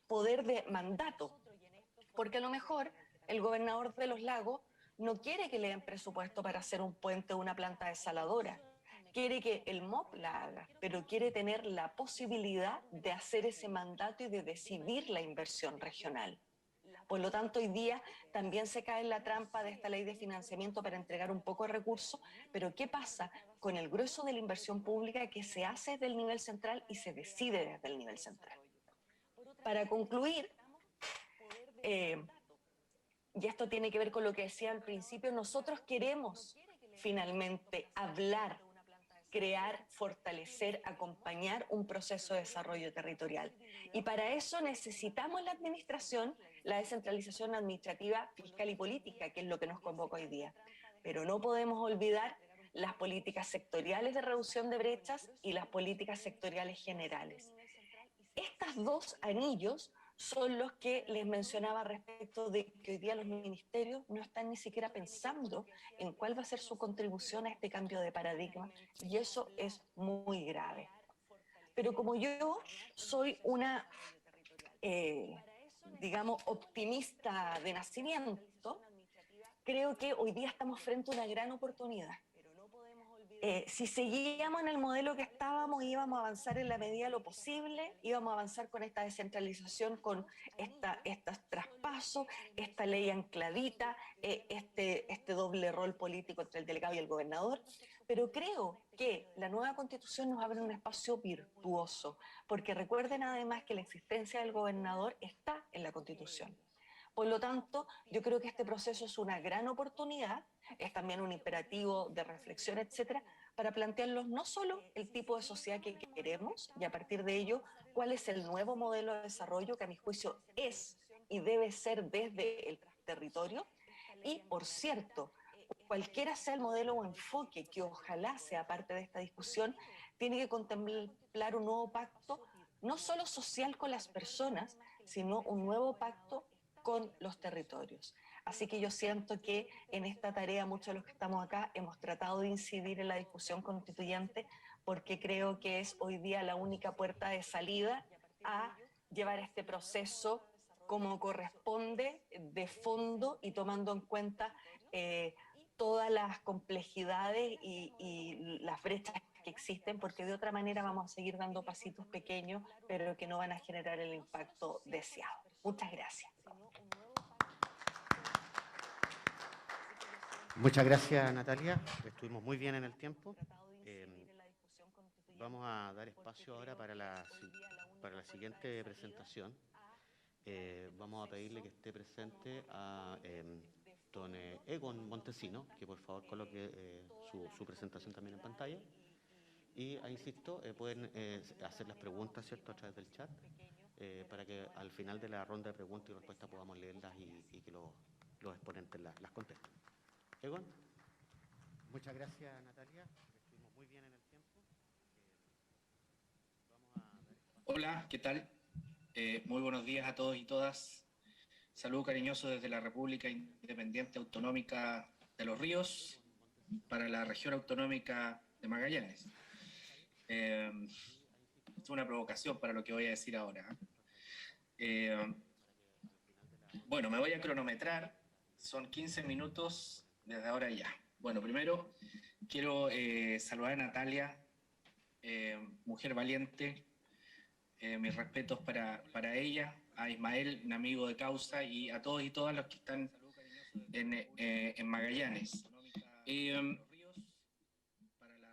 poder de mandato, porque a lo mejor el gobernador de Los Lagos no quiere que le den presupuesto para hacer un puente o una planta desaladora. Quiere que el MOP la haga, pero quiere tener la posibilidad de hacer ese mandato y de decidir la inversión regional. Por lo tanto, hoy día también se cae en la trampa de esta ley de financiamiento para entregar un poco de recursos, pero ¿qué pasa con el grueso de la inversión pública que se hace desde el nivel central y se decide desde el nivel central? Para concluir, y esto tiene que ver con lo que decía al principio, nosotros queremos finalmente hablar crear, fortalecer, acompañar un proceso de desarrollo territorial. Y para eso necesitamos la administración, la descentralización administrativa, fiscal y política, que es lo que nos convoca hoy día. Pero no podemos olvidar las políticas sectoriales de reducción de brechas y las políticas sectoriales generales. Estos dos anillos son los que les mencionaba respecto de que hoy día los ministerios no están ni siquiera pensando en cuál va a ser su contribución a este cambio de paradigma, y eso es muy grave. Pero como yo soy una, digamos, optimista de nacimiento, creo que hoy día estamos frente a una gran oportunidad. Si seguíamos en el modelo que estábamos, íbamos a avanzar en la medida de lo posible, íbamos a avanzar con esta descentralización, con estos traspasos, esta ley ancladita, este doble rol político entre el delegado y el gobernador. Pero creo que la nueva Constitución nos abre un espacio virtuoso, porque recuerden además que la existencia del gobernador está en la Constitución. Por lo tanto, yo creo que este proceso es una gran oportunidad, es también un imperativo de reflexión, etcétera, para plantearnos no solo el tipo de sociedad que queremos y a partir de ello, cuál es el nuevo modelo de desarrollo que a mi juicio es y debe ser desde el territorio. Y, por cierto, cualquiera sea el modelo o enfoque que ojalá sea parte de esta discusión, tiene que contemplar un nuevo pacto, no solo social con las personas, sino un nuevo pacto con los territorios. Así que yo siento que en esta tarea muchos de los que estamos acá hemos tratado de incidir en la discusión constituyente porque creo que es hoy día la única puerta de salida a llevar este proceso como corresponde, de fondo y tomando en cuenta todas las complejidades y las brechas que existen, porque de otra manera vamos a seguir dando pasitos pequeños, pero que no van a generar el impacto deseado. Muchas gracias. Muchas gracias, Natalia. Estuvimos muy bien en el tiempo. Vamos a dar espacio ahora para la siguiente presentación. Vamos a pedirle que esté presente a don Egon Montesino, que por favor coloque su presentación también en pantalla. Y, insisto, pueden hacer las preguntas, ¿cierto?, a través del chat, para que al final de la ronda de preguntas y respuestas podamos leerlas y que los exponentes las contesten. Egon. Muchas gracias, Natalia. Estuvimos muy bien en el tiempo. Hola, ¿qué tal? Muy buenos días a todos y todas. Saludo cariñoso desde la República Independiente Autonómica de Los Ríos para la región autonómica de Magallanes. Es una provocación para lo que voy a decir ahora. Bueno, me voy a cronometrar. Son 15 minutos desde ahora ya. Bueno, primero quiero saludar a Natalia, mujer valiente. Mis respetos para ella, a Ismael, un amigo de causa, y a todos y todas los que están en Magallanes.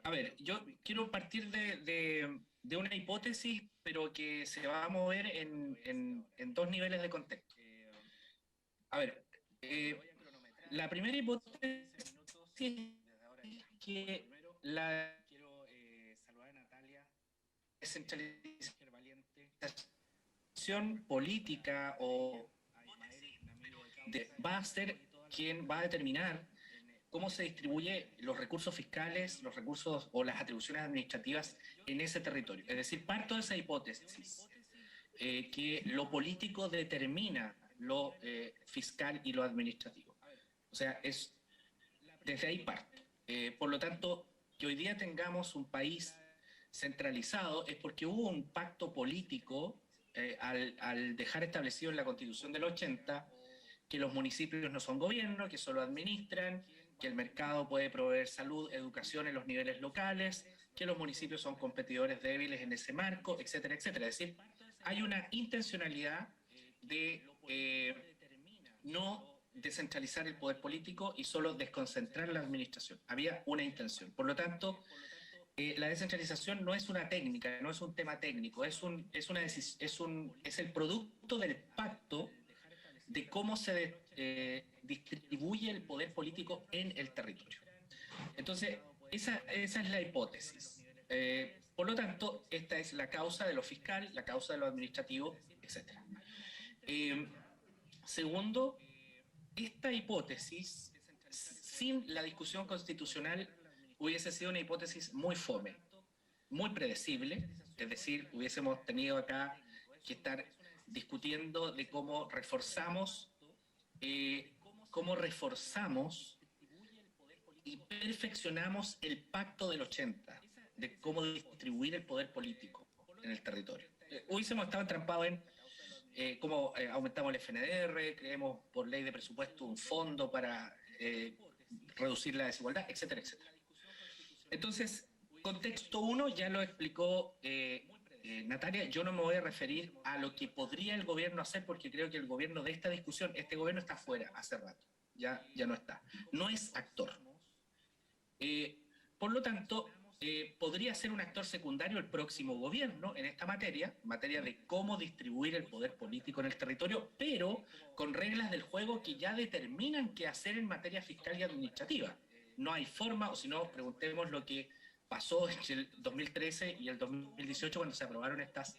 A ver, yo quiero partir de una hipótesis, pero que se va a mover en dos niveles de contexto. A ver, la primera hipótesis es que la descentralización política va a ser quien va a determinar cómo se distribuye los recursos fiscales, los recursos o las atribuciones administrativas en ese territorio. Es decir, parto de esa hipótesis, que lo político determina lo fiscal y lo administrativo. O sea, desde ahí parto. Por lo tanto, que hoy día tengamos un país centralizado es porque hubo un pacto político al dejar establecido en la Constitución del 80 que los municipios no son gobierno, que solo administran, que el mercado puede proveer salud, educación en los niveles locales, que los municipios son competidores débiles en ese marco, etcétera, etcétera. Es decir, hay una intencionalidad de no descentralizar el poder político y solo desconcentrar la administración. Había una intención. Por lo tanto, la descentralización no es una técnica, no es un tema técnico, es el producto del pacto de cómo se distribuye el poder político en el territorio. Entonces, esa es la hipótesis. Por lo tanto, esta es la causa de lo fiscal, la causa de lo administrativo, etc. Segundo, esta hipótesis, sin la discusión constitucional, hubiese sido una hipótesis muy fome, muy predecible, es decir, hubiésemos tenido acá que estar discutiendo de cómo reforzamos y perfeccionamos el pacto del 80, de cómo distribuir el poder político en el territorio. Hubiésemos estado entrampados en cómo aumentamos el FNDR, creemos por ley de presupuesto un fondo para reducir la desigualdad, etcétera, etcétera. Entonces, contexto 1 ya lo explicó Natalia. Yo no me voy a referir a lo que podría el gobierno hacer, porque creo que el gobierno de esta discusión, este gobierno está fuera hace rato, ya no está, no es actor. Por lo tanto, podría ser un actor secundario el próximo gobierno en esta materia de cómo distribuir el poder político en el territorio, pero con reglas del juego que ya determinan qué hacer en materia fiscal y administrativa. No hay forma, o si no, preguntemos lo que pasó en el 2013 y el 2018 cuando se aprobaron estas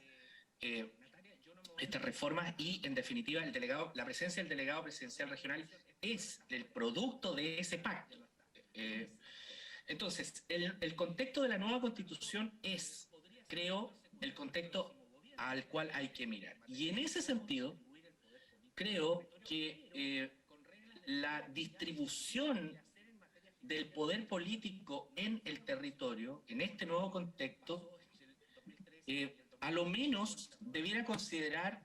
reformas y, en definitiva, la presencia del delegado presidencial regional es el producto de ese pacto. Entonces, el contexto de la nueva Constitución es, creo, el contexto al cual hay que mirar. Y en ese sentido, creo que la distribución del poder político en el territorio, en este nuevo contexto, a lo menos debiera considerar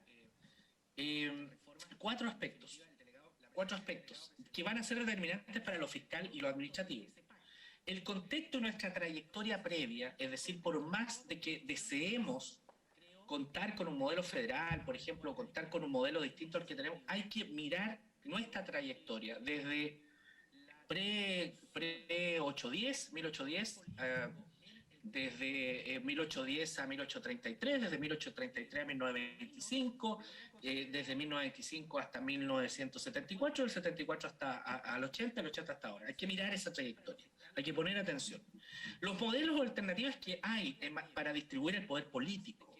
cuatro aspectos que van a ser determinantes para lo fiscal y lo administrativo. El contexto de nuestra trayectoria previa, es decir, por más de que deseemos contar con un modelo federal, por ejemplo, contar con un modelo distinto al que tenemos, hay que mirar nuestra trayectoria desde pre-1810, 1810, desde 1810 a 1833, desde 1833 a 1925, desde 1925 hasta 1974, del 74 hasta al 80, el 80 hasta ahora. Hay que mirar esa trayectoria, hay que poner atención. Los modelos o alternativas que hay para distribuir el poder político,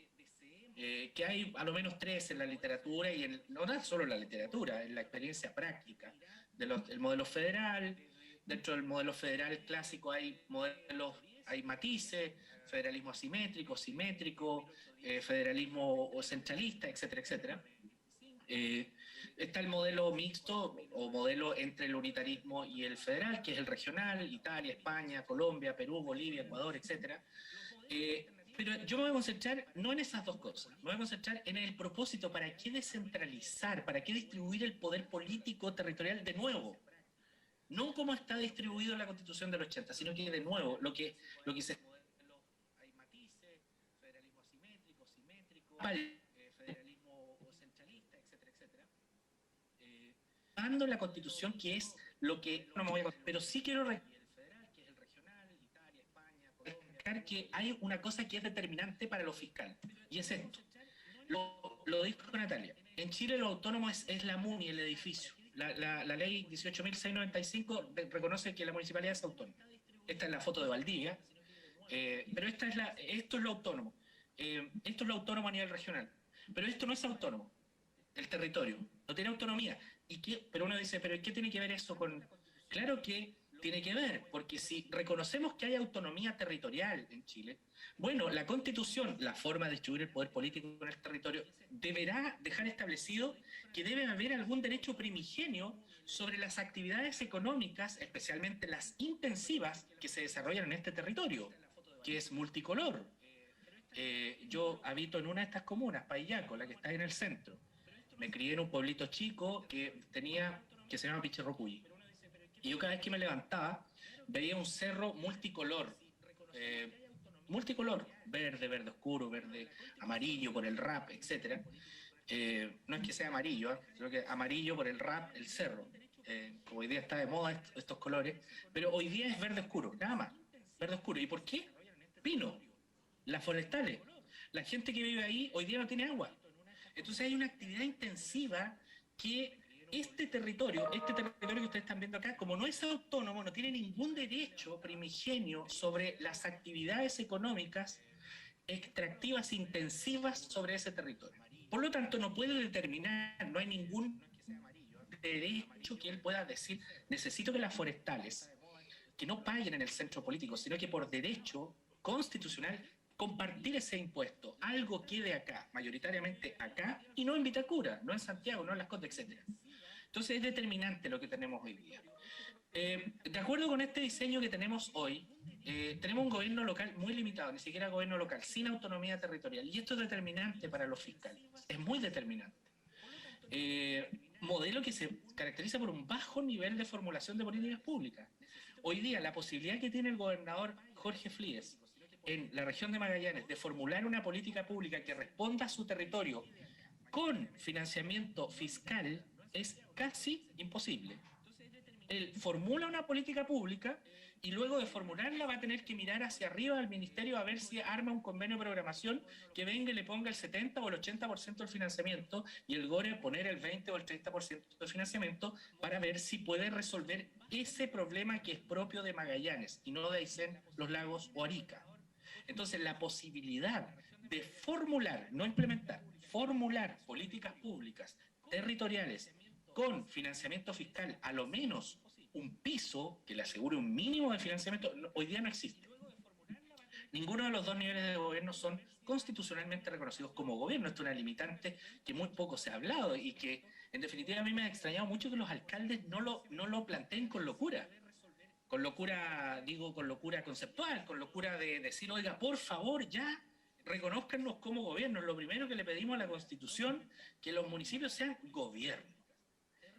que hay a lo menos tres en la literatura, y no solo en la literatura, en la experiencia práctica, del modelo federal. Dentro del modelo federal clásico hay matices, federalismo asimétrico, simétrico, federalismo centralista, etcétera, etcétera. Está el modelo mixto o modelo entre el unitarismo y el federal, que es el regional, Italia, España, Colombia, Perú, Bolivia, Ecuador, etcétera. Pero yo me voy a concentrar no en esas dos cosas, me voy a concentrar en el propósito: ¿para qué descentralizar? ¿Para qué distribuir el poder político territorial de nuevo? No como está distribuido en la Constitución del 80, sino que de nuevo lo que se... Hay matices, federalismo asimétrico, simétrico, federalismo centralista, etcétera, etcétera. Dando la Constitución, que es lo que... No me voy a... Pero sí quiero recalcar que hay una cosa que es determinante para lo fiscal, y es esto. Lo dijo Natalia. En Chile lo autónomo es la MUNI, el edificio. La ley 18.695 reconoce que la municipalidad es autónoma. Esta es la foto de Valdivia, pero esto es lo autónomo. Esto es lo autónomo a nivel regional. Pero esto no es autónomo. El territorio no tiene autonomía. Pero uno dice, ¿pero qué tiene que ver eso con...? Claro que tiene que ver, porque si reconocemos que hay autonomía territorial en Chile, bueno, la Constitución, la forma de distribuir el poder político en el territorio, deberá dejar establecido que debe haber algún derecho primigenio sobre las actividades económicas, especialmente las intensivas, que se desarrollan en este territorio, que es multicolor. Yo habito en una de estas comunas, Paillaco, la que está en el centro. Me crié en un pueblito chico que se llama Pichirrocuy. Y yo cada vez que me levantaba, veía un cerro multicolor, verde oscuro, verde amarillo por el rap, etc. No es que sea amarillo, sino que amarillo por el rap, el cerro. Como hoy día está de moda estos colores, pero hoy día es verde oscuro, nada más, verde oscuro. ¿Y por qué? Pino, las forestales. La gente que vive ahí hoy día no tiene agua. Entonces hay una actividad intensiva que este territorio que ustedes están viendo acá, como no es autónomo, no tiene ningún derecho primigenio sobre las actividades económicas extractivas intensivas sobre ese territorio. Por lo tanto, no puede determinar, no hay ningún derecho que él pueda decir, necesito que las forestales, que no paguen en el centro político, sino que por derecho constitucional compartir ese impuesto, algo quede acá, mayoritariamente acá, y no en Vitacura, no en Santiago, no en Las Condes, etc. Entonces es determinante lo que tenemos hoy día. De acuerdo con este diseño que tenemos hoy, tenemos un gobierno local muy limitado, ni siquiera gobierno local, sin autonomía territorial, y esto es determinante para los fiscales, es muy determinante. Modelo que se caracteriza por un bajo nivel de formulación de políticas públicas. Hoy día la posibilidad que tiene el gobernador Jorge Flies en la región de Magallanes de formular una política pública que responda a su territorio con financiamiento fiscal es casi imposible. Él formula una política pública y luego de formularla va a tener que mirar hacia arriba al ministerio a ver si arma un convenio de programación que venga y le ponga el 70 o el 80% del financiamiento y el GORE poner el 20 o el 30% del financiamiento para ver si puede resolver ese problema que es propio de Magallanes y no de Aysén, Los Lagos o Arica. Entonces la posibilidad de formular, no implementar, formular políticas públicas territoriales con financiamiento fiscal, a lo menos un piso que le asegure un mínimo de financiamiento, hoy día no existe. Ninguno de los dos niveles de gobierno son constitucionalmente reconocidos como gobierno. Esto es una limitante que muy poco se ha hablado y que, en definitiva, a mí me ha extrañado mucho que los alcaldes no lo planteen con locura. Con locura, digo, con locura conceptual, con locura de decir, oiga, por favor, ya reconózcanos como gobierno. Lo primero que le pedimos a la Constitución, que los municipios sean gobierno.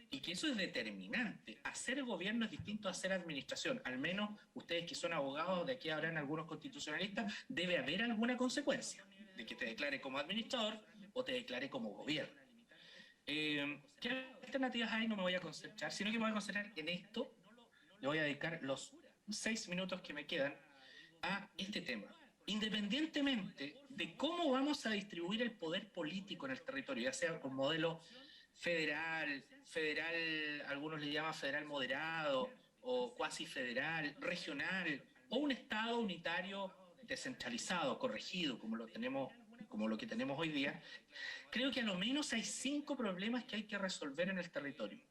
Y que eso es determinante. Hacer gobierno es distinto a hacer administración. Al menos ustedes que son abogados, de aquí habrán algunos constitucionalistas, debe haber alguna consecuencia de que te declare como administrador o te declare como gobierno. ¿Qué alternativas hay? No me voy a concentrar, sino que me voy a concentrar en esto. Le voy a dedicar los 6 minutos que me quedan a este tema. Independientemente de cómo vamos a distribuir el poder político en el territorio, ya sea con modelo federal, algunos le llaman federal moderado, o cuasi federal, regional, o un Estado unitario descentralizado, corregido, como lo que tenemos hoy día, creo que a lo menos hay 5 problemas que hay que resolver en el territorio.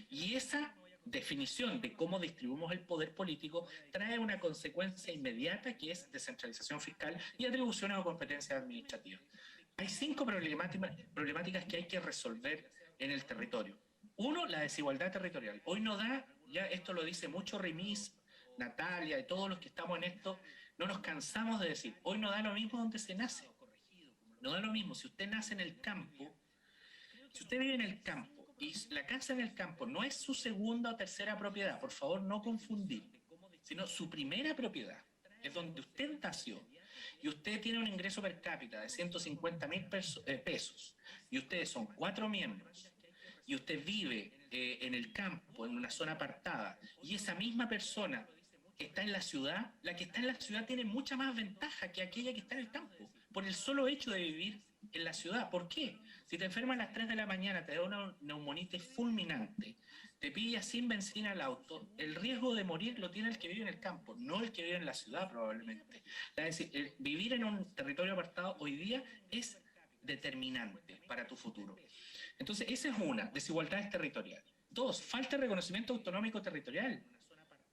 Y esa definición de cómo distribuimos el poder político trae una consecuencia inmediata que es descentralización fiscal y atribuciones o competencias administrativas. Hay 5 problemáticas que hay que resolver en el territorio. Uno, la desigualdad territorial. Hoy no da, ya esto lo dice mucho Remis, Natalia y todos los que estamos en esto, no nos cansamos de decir, hoy no da lo mismo donde se nace. No da lo mismo, si usted nace en el campo, si usted vive en el campo y la casa en el campo no es su segunda o tercera propiedad, por favor no confundir, sino su primera propiedad, es donde usted nació, y usted tiene un ingreso per cápita de 150.000 pesos, y ustedes son 4 miembros, y usted vive en el campo, en una zona apartada, y esa misma persona está en la ciudad, la que está en la ciudad tiene mucha más ventaja que aquella que está en el campo, por el solo hecho de vivir en la ciudad. ¿Por qué? Si te enfermas a las 3 de la mañana, te da una neumonitis fulminante, te pillas sin benzina al auto, el riesgo de morir lo tiene el que vive en el campo, no el que vive en la ciudad probablemente. Es decir, vivir en un territorio apartado hoy día es determinante para tu futuro. Entonces, esa es una, desigualdades territoriales. 2, falta de reconocimiento autonómico territorial.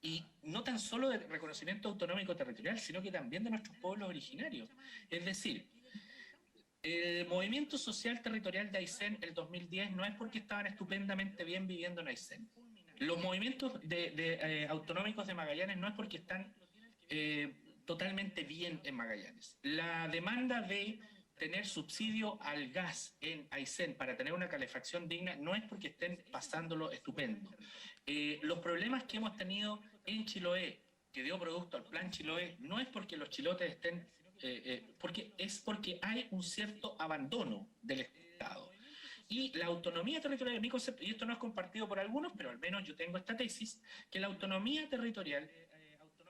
Y no tan solo de reconocimiento autonómico territorial, sino que también de nuestros pueblos originarios. Es decir, el movimiento social territorial de Aysén el 2010 no es porque estaban estupendamente bien viviendo en Aysén. Los movimientos autonómicos de Magallanes no es porque están totalmente bien en Magallanes. La demanda de tener subsidio al gas en Aysén para tener una calefacción digna no es porque estén pasándolo estupendo. Los problemas que hemos tenido en Chiloé, que dio producto al plan Chiloé, no es porque los chilotes estén, porque hay un cierto abandono del Estado. Y la autonomía territorial, mi concepto, y esto no es compartido por algunos, pero al menos yo tengo esta tesis, que la autonomía territorial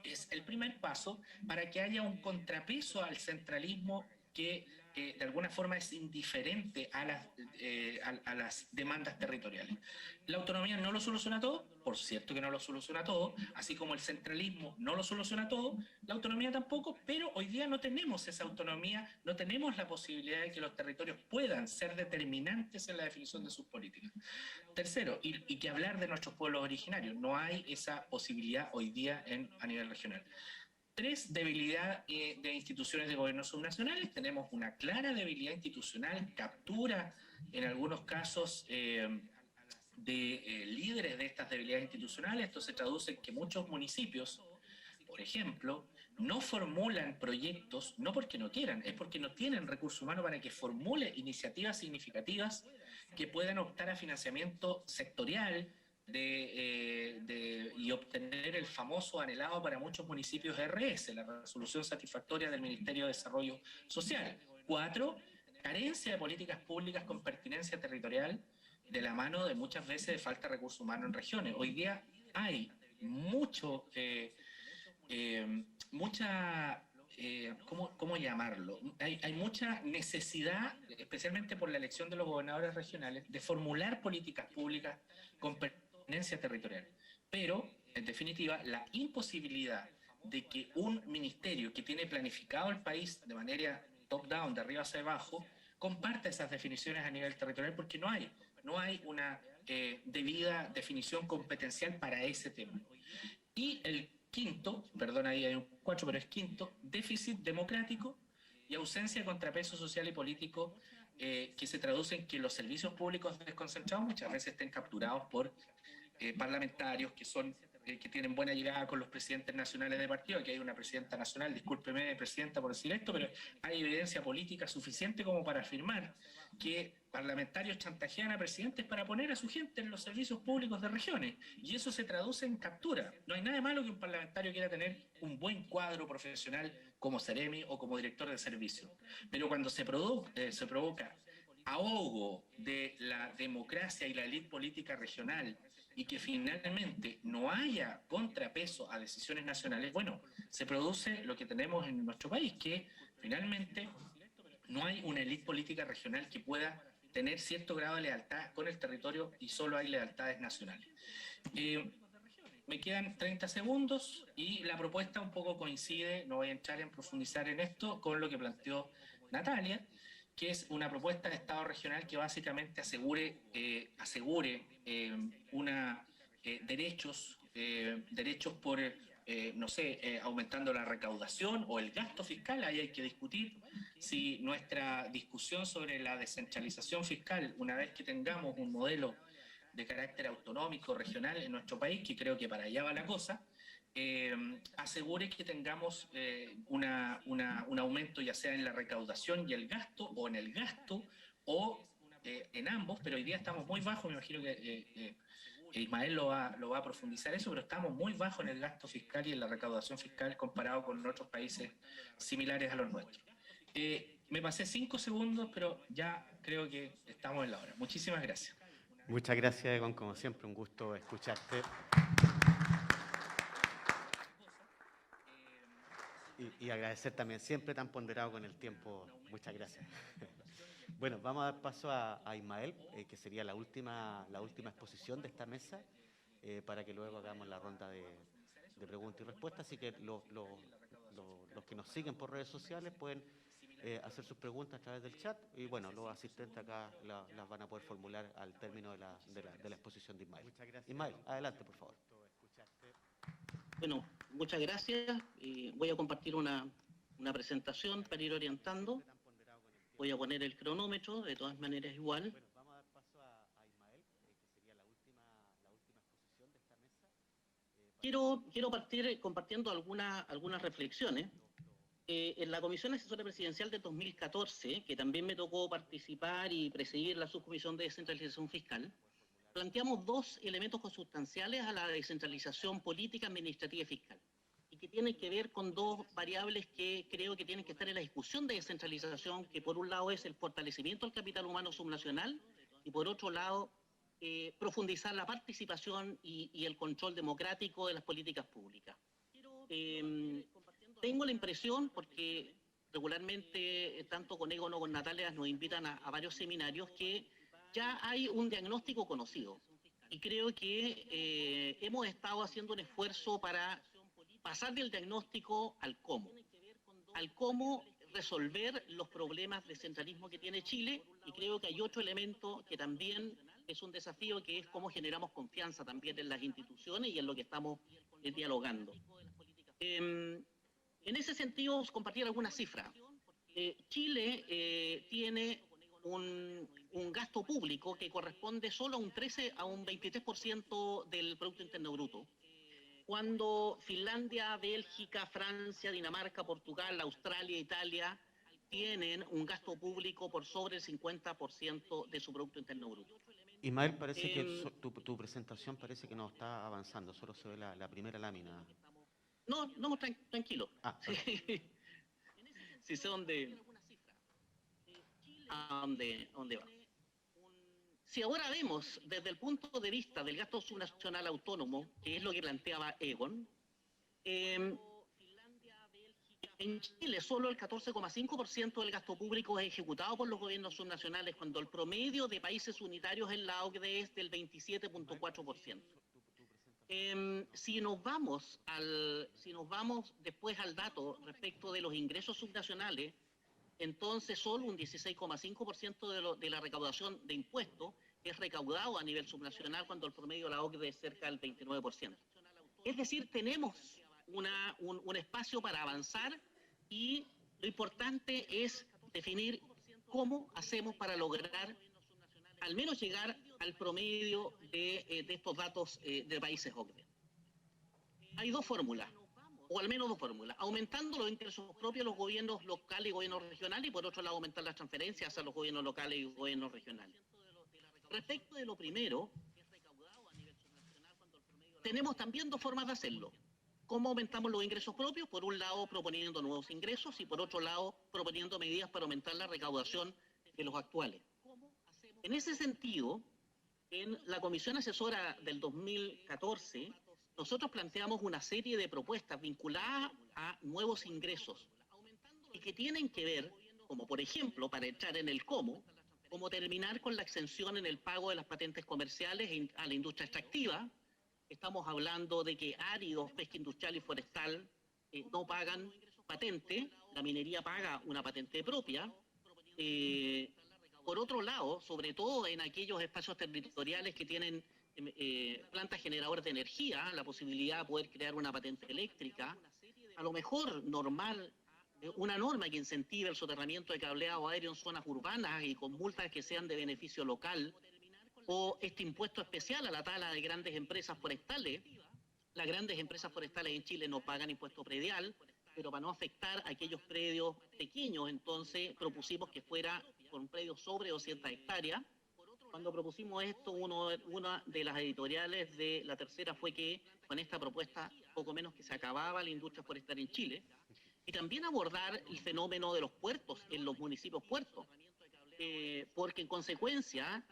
es el primer paso para que haya un contrapeso al centralismo que de alguna forma es indiferente a las demandas territoriales. La autonomía no lo soluciona todo, por cierto que no lo soluciona todo, así como el centralismo no lo soluciona todo, la autonomía tampoco, pero hoy día no tenemos esa autonomía, no tenemos la posibilidad de que los territorios puedan ser determinantes en la definición de sus políticas. Tercero, y que hablar de nuestros pueblos originarios, no hay esa posibilidad hoy día a nivel regional. Tres, debilidad de instituciones de gobierno subnacionales. Tenemos una clara debilidad institucional, captura en algunos casos de líderes de estas debilidades institucionales. Esto se traduce en que muchos municipios, por ejemplo, no formulan proyectos, no porque no quieran, es porque no tienen recursos humanos para que formule iniciativas significativas que puedan optar a financiamiento sectorial, y obtener el famoso anhelado para muchos municipios RS, la resolución satisfactoria del Ministerio de Desarrollo Social. 4, carencia de políticas públicas con pertinencia territorial de la mano de muchas veces de falta de recursos humanos en regiones. Hoy día hay ¿cómo llamarlo? Hay mucha necesidad, especialmente por la elección de los gobernadores regionales, de formular políticas públicas con pertinencia territorial. Pero, en definitiva, la imposibilidad de que un ministerio que tiene planificado el país de manera top-down, de arriba hacia abajo, comparta esas definiciones a nivel territorial, porque no hay una debida definición competencial para ese tema. Y el quinto, perdón, ahí hay un 4, pero es quinto, déficit democrático y ausencia de contrapeso social y político que se traduce en que los servicios públicos desconcentrados muchas veces estén capturados por parlamentarios que tienen buena llegada con los presidentes nacionales de partido. Aquí hay una presidenta nacional, discúlpeme, presidenta, por decir esto, pero hay evidencia política suficiente como para afirmar que parlamentarios chantajean a presidentes para poner a su gente en los servicios públicos de regiones, y eso se traduce en captura. No hay nada de malo que un parlamentario quiera tener un buen cuadro profesional como seremi o como director de servicio, pero cuando se provoca ahogo de la democracia y la élite política regional, y que finalmente no haya contrapeso a decisiones nacionales, bueno, se produce lo que tenemos en nuestro país, que finalmente no hay una élite política regional que pueda tener cierto grado de lealtad con el territorio y solo hay lealtades nacionales. Me quedan 30 segundos y la propuesta un poco coincide, no voy a entrar en profundizar en esto, con lo que planteó Natalia, que es una propuesta de Estado regional que básicamente asegure derechos por, aumentando la recaudación o el gasto fiscal. Ahí hay que discutir si nuestra discusión sobre la descentralización fiscal, una vez que tengamos un modelo de carácter autonómico regional en nuestro país, que creo que para allá va la cosa, asegure que tengamos un aumento ya sea en la recaudación y el gasto, o en el gasto, o en ambos, pero hoy día estamos muy bajos. Me imagino que Ismael lo va a profundizar eso, pero estamos muy bajos en el gasto fiscal y en la recaudación fiscal comparado con otros países similares a los nuestros. Me pasé 5 segundos, pero ya creo que estamos en la hora. Muchísimas gracias. Muchas gracias, Egon, como siempre, un gusto escucharte. Y agradecer también, siempre tan ponderado con el tiempo. Muchas gracias. Bueno, vamos a dar paso a Ismael, que sería la última exposición de esta mesa, para que luego hagamos la ronda de preguntas y respuestas. Así que los que nos siguen por redes sociales pueden hacer sus preguntas a través del chat, y bueno, los asistentes acá las van a poder formular al término de la exposición de Ismael. Ismael, adelante, por favor. Bueno, muchas gracias. Voy a compartir una presentación para ir orientando. Voy a poner el cronómetro, de todas maneras igual. Vamos a dar paso a Ismael, que sería la última exposición de esta mesa. Quiero partir compartiendo algunas reflexiones. En la Comisión Asesora Presidencial de 2014, que también me tocó participar y presidir la Subcomisión de Descentralización Fiscal, planteamos 2 elementos consustanciales a la descentralización política, administrativa y fiscal, y que tienen que ver con 2 variables que creo que tienen que estar en la discusión de descentralización, que por un lado es el fortalecimiento del capital humano subnacional, y por otro lado profundizar la participación y el control democrático de las políticas públicas. Tengo la impresión, porque regularmente, tanto con Egon o con Natalia, nos invitan a varios seminarios, que ya hay un diagnóstico conocido. Y creo que hemos estado haciendo un esfuerzo para pasar del diagnóstico al cómo resolver los problemas de centralismo que tiene Chile, y creo que hay otro elemento que también es un desafío, que es cómo generamos confianza también en las instituciones y en lo que estamos dialogando. En ese sentido, compartir algunas cifras. Chile tiene un gasto público que corresponde solo a un 23% del Producto Interno Bruto, cuando Finlandia, Bélgica, Francia, Dinamarca, Portugal, Australia, Italia tienen un gasto público por sobre el 50% de su Producto Interno Bruto. Ismael, parece que tu presentación parece que no está avanzando, solo se ve la primera lámina. No, tranquilo. Sí sé a dónde va. Si ahora vemos desde el punto de vista del gasto subnacional autónomo, que es lo que planteaba Egon, en Chile solo el 14,5% del gasto público es ejecutado por los gobiernos subnacionales, cuando el promedio de países unitarios en la OCDE es del 27,4%. Si nos vamos después al dato respecto de los ingresos subnacionales, entonces solo un 16,5% de la recaudación de impuestos es recaudado a nivel subnacional, cuando el promedio de la OCDE es cerca del 29%. Es decir, tenemos un espacio para avanzar, y lo importante es definir cómo hacemos para lograr al menos llegar al promedio de estos datos de países OCDE. Hay dos fórmulas, o al menos dos fórmulas: aumentando los ingresos propios de los gobiernos locales y gobiernos regionales, y por otro lado aumentar las transferencias a los gobiernos locales y gobiernos regionales. Respecto de lo primero, tenemos también dos formas de hacerlo. ¿Cómo aumentamos los ingresos propios? Por un lado, proponiendo nuevos ingresos, y por otro lado, proponiendo medidas para aumentar la recaudación de los actuales. En ese sentido, en la Comisión Asesora del 2014, nosotros planteamos una serie de propuestas vinculadas a nuevos ingresos, y que tienen que ver, como por ejemplo, para entrar en el cómo terminar con la exención en el pago de las patentes comerciales a la industria extractiva. Estamos hablando de que áridos, pesca industrial y forestal no pagan patente, la minería paga una patente propia. Por otro lado, sobre todo en aquellos espacios territoriales que tienen plantas generadoras de energía, la posibilidad de poder crear una patente eléctrica, a lo mejor una norma que incentive el soterramiento de cableado aéreo en zonas urbanas y con multas que sean de beneficio local, o este impuesto especial a la tala de grandes empresas forestales. Las grandes empresas forestales en Chile no pagan impuesto predial, pero para no afectar a aquellos predios pequeños, entonces propusimos que fuera con un predio sobre 200 hectáreas. Cuando propusimos esto, una de las editoriales de La Tercera fue que con esta propuesta poco menos que se acababa la industria forestal en Chile. Y también abordar el fenómeno de los puertos en los municipios puertos. Porque en consecuencia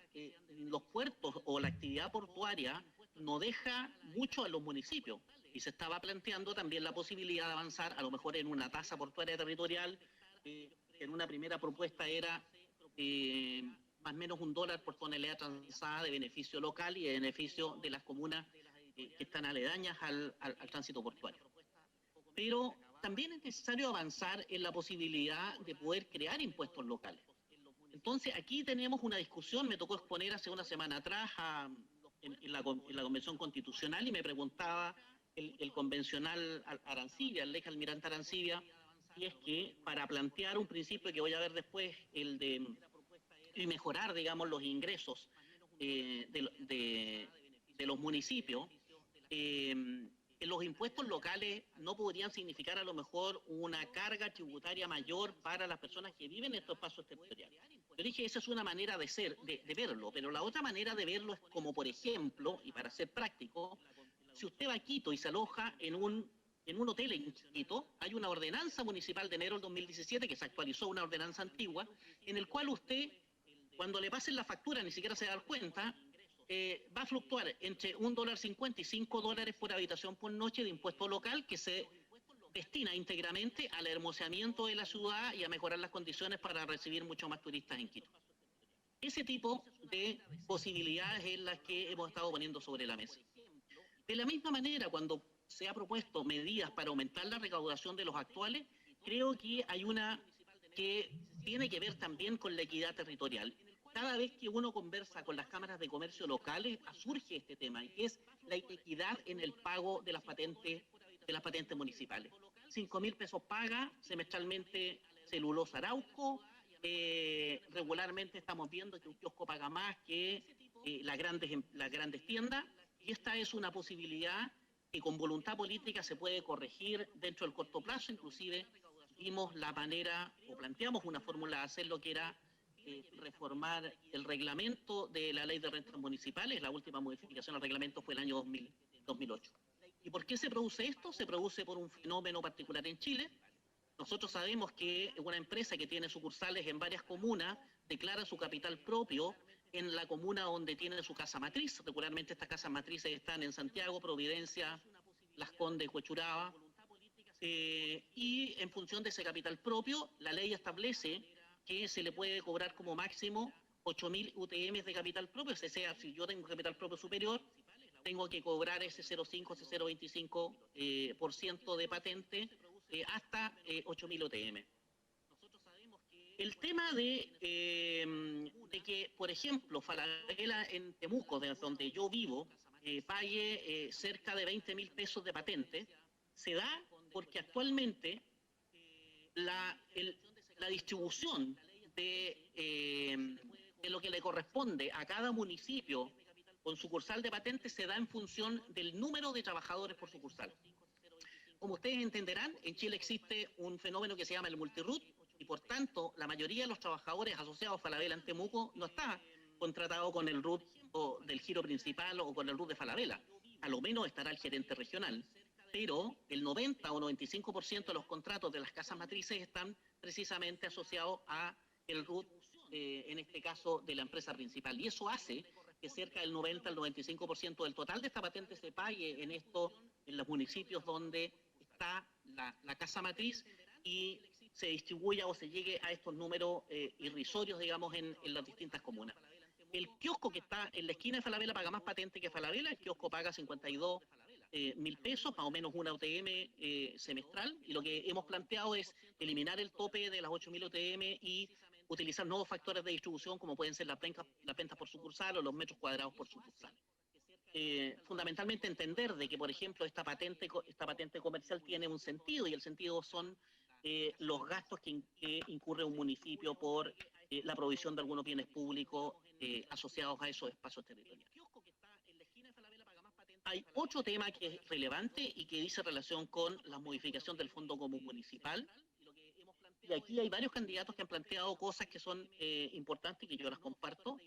los puertos o la actividad portuaria no deja mucho a los municipios, y se estaba planteando también la posibilidad de avanzar a lo mejor en una tasa portuaria territorial. En una primera propuesta era más o menos $1 por tonelada transada, de beneficio local y de beneficio de las comunas que están aledañas al tránsito portuario. Pero también es necesario avanzar en la posibilidad de poder crear impuestos locales. Entonces, aquí tenemos una discusión. Me tocó exponer hace una semana atrás en la Convención Constitucional, y me preguntaba el convencional Arancibia, el ex almirante Arancibia, y es que para plantear un principio que voy a ver después, el de mejorar, digamos, los ingresos de los municipios, los impuestos locales no podrían significar a lo mejor una carga tributaria mayor para las personas que viven en estos espacios territoriales. Yo dije, esa es una manera de verlo, pero la otra manera de verlo es como, por ejemplo, y para ser práctico, si usted va a Quito y se aloja en un hotel en Quito, hay una ordenanza municipal de enero del 2017 que se actualizó, una ordenanza antigua, en el cual usted, cuando le pasen la factura, ni siquiera se da cuenta, va a fluctuar entre $1.50 y $5 por habitación por noche de impuesto local, que se destina íntegramente al hermoseamiento de la ciudad y a mejorar las condiciones para recibir muchos más turistas en Quito. Ese tipo de posibilidades es las que hemos estado poniendo sobre la mesa. De la misma manera, cuando se ha propuesto medidas para aumentar la recaudación de los actuales, creo que hay una que tiene que ver también con la equidad territorial. Cada vez que uno conversa con las cámaras de comercio locales, surge este tema, y es la equidad en el pago de las patentes municipales. 5.000 pesos paga semestralmente Celulosa Arauco. Regularmente estamos viendo que un kiosco paga más que las grandes tiendas, y esta es una posibilidad que con voluntad política se puede corregir dentro del corto plazo. Inclusive vimos la manera, o planteamos una fórmula de hacerlo, que era reformar el reglamento de la ley de rentas municipales. La última modificación al reglamento fue el año 2008. ¿Y por qué se produce esto? Se produce por un fenómeno particular en Chile. Nosotros sabemos que una empresa que tiene sucursales en varias comunas declara su capital propio en la comuna donde tiene su casa matriz. Regularmente estas casas matrices están en Santiago, Providencia, Las Condes, Huechuraba. Y en función de ese capital propio, la ley establece que se le puede cobrar como máximo 8.000 UTM de capital propio. O sea, si yo tengo capital propio superior, tengo que cobrar ese 0,5, ese 0,25% de patente hasta 8.000 UTM. El tema de que, por ejemplo, Falabella en Temuco, desde donde yo vivo, pague cerca de 20.000 pesos de patente, se da porque actualmente la distribución de lo que le corresponde a cada municipio con sucursal de patente se da en función del número de trabajadores por sucursal. Como ustedes entenderán, en Chile existe un fenómeno que se llama el multiroot, y por tanto la mayoría de los trabajadores asociados a Falabella en Temuco no está contratado con el RUT o del giro principal o con el RUT de Falabella. A lo menos estará el gerente regional, pero el 90 o 95% de los contratos de las casas matrices están precisamente asociados a el RUT, en este caso de la empresa principal, y eso hace que cerca del 90 al 95% del total de esta patente se pague en los municipios donde está la casa matriz, y se distribuya o se llegue a estos números irrisorios, digamos, en las distintas comunas. El kiosco que está en la esquina de Falabella paga más patente que Falabella. El kiosco paga 52.000 pesos, más o menos una UTM semestral, y lo que hemos planteado es eliminar el tope de las 8.000 UTM y utilizar nuevos factores de distribución, como pueden ser las ventas por sucursal o los metros cuadrados por sucursal. Fundamentalmente entender de que, por ejemplo, esta patente comercial tiene un sentido, y el sentido son los gastos que incurre un municipio por la provisión de algunos bienes públicos asociados a esos espacios territoriales. Hay otro tema que es relevante y que dice relación con la modificación del Fondo Común Municipal. Y aquí hay varios candidatos que han planteado cosas que son importantes y que yo las comparto.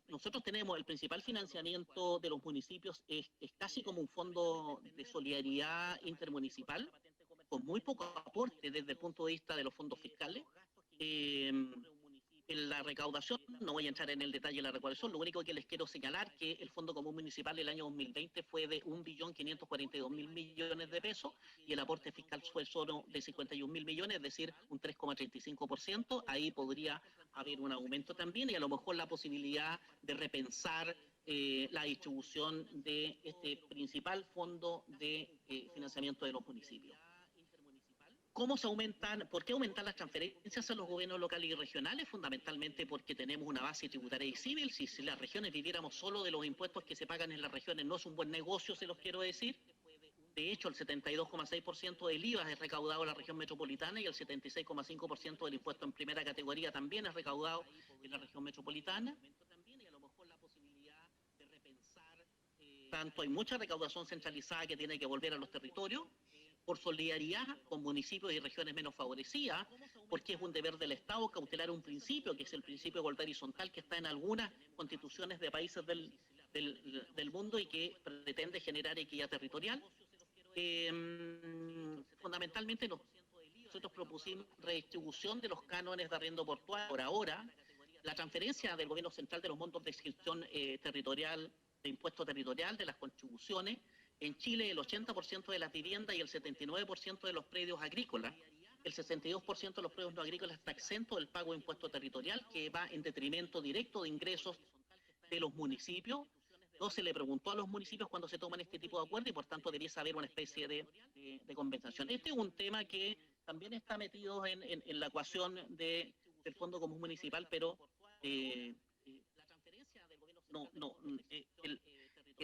Nosotros tenemos el principal financiamiento de los municipios, es casi como un fondo de solidaridad intermunicipal, con muy poco aporte desde el punto de vista de los fondos fiscales. En la recaudación, no voy a entrar en el detalle de la recaudación, lo único que les quiero señalar que el Fondo Común Municipal del año 2020 fue de 1.542.000 millones de pesos, y el aporte fiscal fue solo de 51.000 millones, es decir, un 3,35%. Ahí podría haber un aumento también, y a lo mejor la posibilidad de repensar la distribución de este principal fondo de financiamiento de los municipios. ¿Cómo se aumentan? ¿Por qué aumentar las transferencias a los gobiernos locales y regionales? Fundamentalmente porque tenemos una base tributaria y civil. Si las regiones viviéramos solo de los impuestos que se pagan en las regiones, no es un buen negocio, se los quiero decir. De hecho, el 72,6% del IVA es recaudado en la región metropolitana, y el 76,5% del impuesto en primera categoría también es recaudado en la región metropolitana. Tanto hay mucha recaudación centralizada que tiene que volver a los territorios, por solidaridad con municipios y regiones menos favorecidas, porque es un deber del Estado cautelar un principio, que es el principio de igualdad horizontal, que está en algunas constituciones de países del mundo y que pretende generar equidad territorial. Fundamentalmente nosotros propusimos redistribución de los cánones de arriendo portuario. Por ahora, la transferencia del gobierno central de los montos de inscripción territorial, de impuesto territorial, de las contribuciones, En Chile el 80% de las viviendas y el 79% de los predios agrícolas, el 62% de los predios no agrícolas está exento del pago de impuesto territorial, que va en detrimento directo de ingresos de los municipios. No se le preguntó a los municipios cuando se toman este tipo de acuerdos y por tanto debería haber una especie de compensación. Este es un tema que también está metido en la ecuación del Fondo Común Municipal, pero el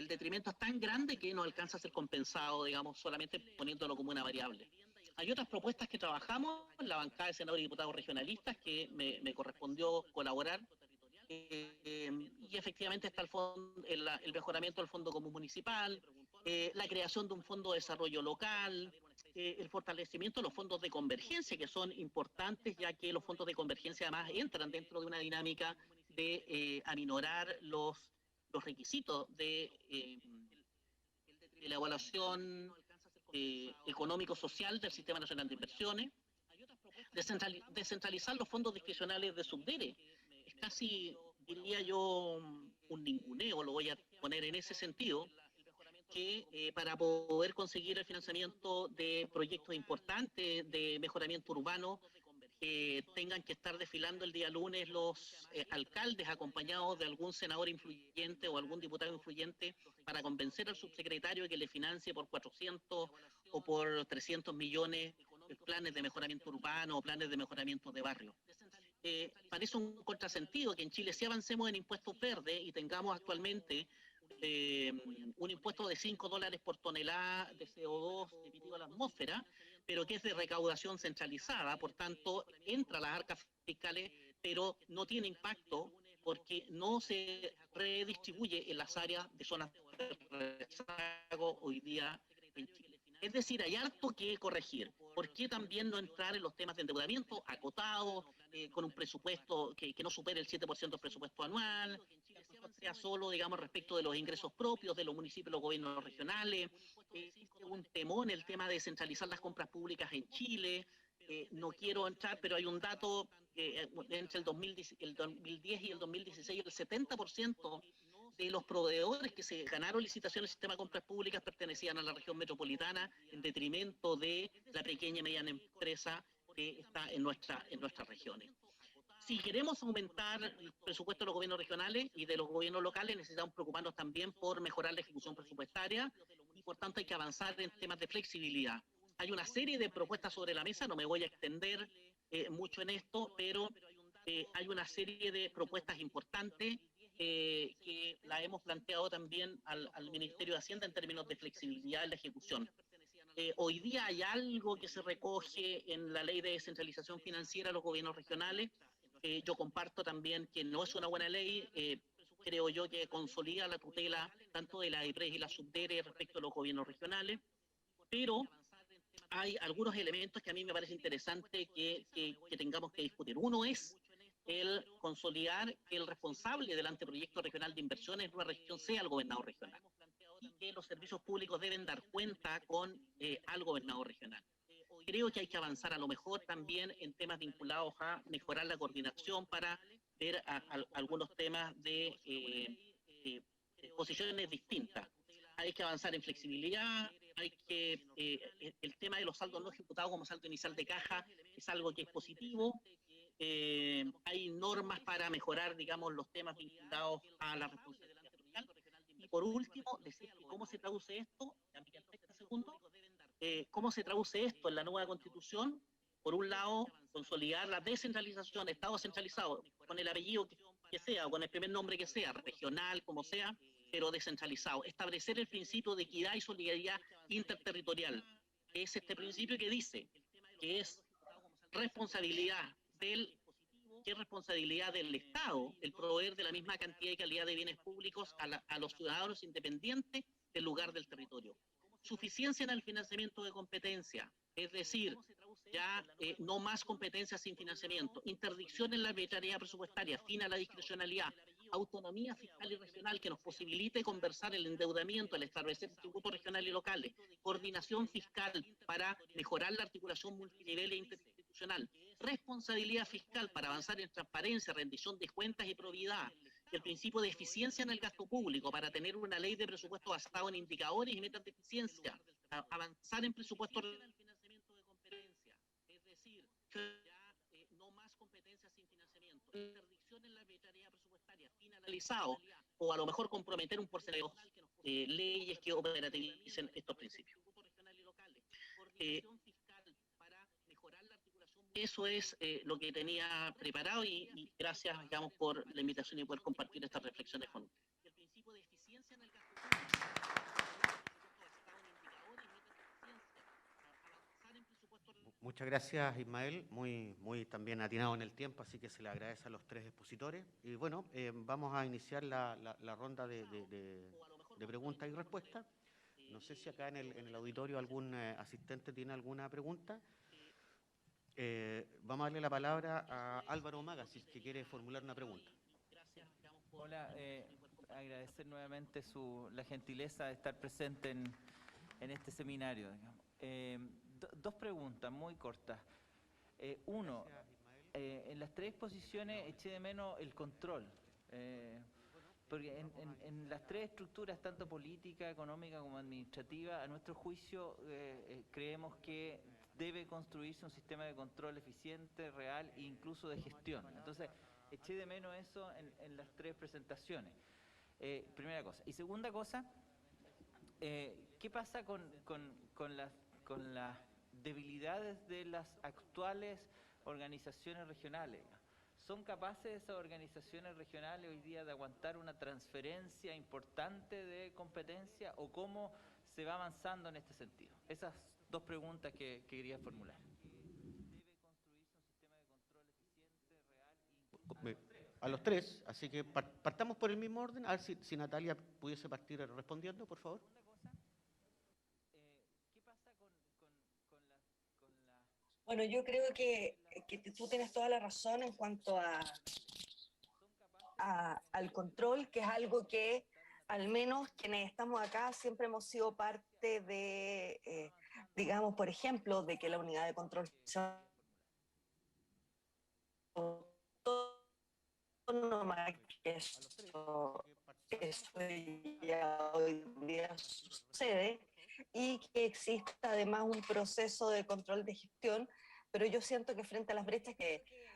detrimento es tan grande que no alcanza a ser compensado, digamos, solamente poniéndolo como una variable. Hay otras propuestas que trabajamos en la bancada de senadores y diputados regionalistas que me correspondió colaborar. Y efectivamente está el mejoramiento del Fondo Común Municipal, la creación de un fondo de desarrollo local, el fortalecimiento de los fondos de convergencia, que son importantes, ya que los fondos de convergencia además entran dentro de una dinámica de aminorar los requisitos de la evaluación económico-social del Sistema Nacional de Inversiones, descentralizar los fondos discrecionales de Subdere. Es casi, diría yo, un ninguneo, lo voy a poner en ese sentido, que para poder conseguir el financiamiento de proyectos importantes de mejoramiento urbano, tengan que estar desfilando el día lunes los alcaldes acompañados de algún senador influyente o algún diputado influyente para convencer al subsecretario de que le financie por 400 o por 300 millones planes de mejoramiento urbano o planes de mejoramiento de barrio. Parece un contrasentido que en Chile sí avancemos en impuestos verdes y tengamos actualmente un impuesto de $5 por tonelada de CO2 emitido a la atmósfera, pero que es de recaudación centralizada, por tanto entra a las arcas fiscales, pero no tiene impacto porque no se redistribuye en las áreas de zonas de rezago hoy día en Chile. Es decir, hay harto que corregir. ¿Por qué también no entrar en los temas de endeudamiento acotado, con un presupuesto que no supere el 7% del presupuesto anual, que sea solo, digamos, respecto de los ingresos propios de los municipios y los gobiernos regionales? Existe un temor en el tema de centralizar las compras públicas en Chile. No quiero entrar, pero hay un dato, entre el 2010 y el 2016, el 70% de los proveedores que se ganaron licitaciones del sistema de compras públicas pertenecían a la región metropolitana, en detrimento de la pequeña y mediana empresa que está en nuestras regiones. Si queremos aumentar el presupuesto de los gobiernos regionales y de los gobiernos locales, necesitamos preocuparnos también por mejorar la ejecución presupuestaria y por tanto hay que avanzar en temas de flexibilidad. Hay una serie de propuestas sobre la mesa, no me voy a extender mucho en esto, pero hay una serie de propuestas importantes que la hemos planteado también al Ministerio de Hacienda en términos de flexibilidad en la ejecución. Hoy día hay algo que se recoge en la ley de descentralización financiera a los gobiernos regionales. Yo comparto también que no es una buena ley, creo yo que consolida la tutela tanto de la IPRES y la Subdere respecto a los gobiernos regionales, pero hay algunos elementos que a mí me parece interesante que tengamos que discutir. Uno es el consolidar que el responsable del anteproyecto regional de inversiones en una región sea el gobernador regional y que los servicios públicos deben dar cuenta al gobernador regional. Creo que hay que avanzar a lo mejor también en temas vinculados a mejorar la coordinación para ver algunos temas de posiciones distintas. Hay que avanzar en flexibilidad, el tema de los saldos no ejecutados como saldo inicial de caja es algo que es positivo. Hay normas para mejorar, digamos, los temas vinculados a la responsabilidad territorial. Y por último, decir cómo se traduce esto, cómo se traduce esto en la nueva Constitución. Por un lado, consolidar la descentralización, Estado centralizado, con el apellido que sea, o con el primer nombre que sea, regional, como sea, pero descentralizado. Establecer el principio de equidad y solidaridad interterritorial, que es este principio que dice que es responsabilidad del Estado el proveer de la misma cantidad y calidad de bienes públicos a los ciudadanos independientes del lugar del territorio. Suficiencia en el financiamiento de competencia, es decir, ya no más competencias sin financiamiento, interdicción en la arbitrariedad presupuestaria, fin a la discrecionalidad, autonomía fiscal y regional que nos posibilite conversar el endeudamiento, el establecer tributos regionales y locales, coordinación fiscal para mejorar la articulación multinivel e interinstitucional, responsabilidad fiscal para avanzar en transparencia, rendición de cuentas y probidad, el principio de eficiencia en el gasto público para tener una ley de presupuesto basado en indicadores y metas de eficiencia, avanzar en presupuestos del financiamiento de competencia, es decir, no más competencias sin financiamiento, interdicción en la arbitrariedad presupuestaria, fin analizado, o a lo mejor comprometer un porcentaje de leyes que operativicen estos principios. Eso es lo que tenía preparado y gracias, digamos, por la invitación y poder compartir estas reflexiones con ustedes. El principio de eficiencia en el gasto público. Muchas gracias, Ismael, muy también atinado en el tiempo, así que se le agradece a los tres expositores. Y bueno, vamos a iniciar la ronda de preguntas y respuestas. No sé si acá en el auditorio algún asistente tiene alguna pregunta. Vamos a darle la palabra a Álvaro Maga, si quiere formular una pregunta. Hola, agradecer nuevamente la gentileza de estar presente en este seminario. Dos preguntas muy cortas. Uno, en las tres exposiciones eché de menos el control, porque en las tres estructuras, tanto política, económica como administrativa, a nuestro juicio creemos que debe construirse un sistema de control eficiente, real e incluso de gestión. Entonces, eché de menos eso en las tres presentaciones. Primera cosa. Y segunda cosa, ¿qué pasa con las debilidades de las actuales organizaciones regionales? ¿Son capaces esas organizaciones regionales hoy día de aguantar una transferencia importante de competencia o cómo se va avanzando en este sentido? Esas dos preguntas que quería formular. A los tres, así que partamos por el mismo orden, a ver si Natalia pudiese partir respondiendo, por favor. Bueno, yo creo que tú tienes toda la razón en cuanto al control, que es algo que al menos quienes estamos acá siempre hemos sido parte de, digamos, por ejemplo, de que la unidad de control sea autónoma, que eso ya hoy día sucede, y que exista además un proceso de control de gestión, pero yo siento que frente a las brechas,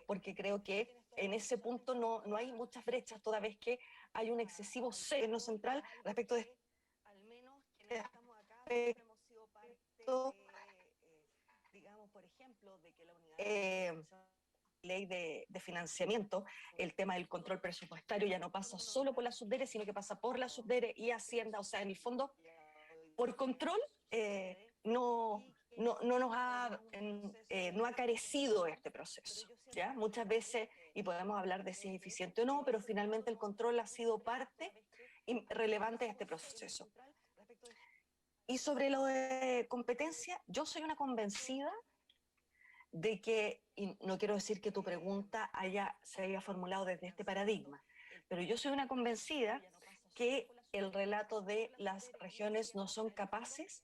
porque creo que en ese punto no hay muchas brechas, toda vez que hay un excesivo seno central respecto de este aspecto, digamos, por ejemplo, de que la unidad ley de financiamiento, el tema del control presupuestario ya no pasa solo por la Subdere, sino que pasa por la Subdere y Hacienda, o sea, en el fondo, por control, no ha carecido este proceso, ¿ya? Muchas veces, y podemos hablar de si es eficiente o no, pero finalmente el control ha sido parte relevante de este proceso. Y sobre lo de competencia, yo soy una convencida de que, y no quiero decir que tu pregunta se haya formulado desde este paradigma, pero yo soy una convencida que el relato de las regiones no son capaces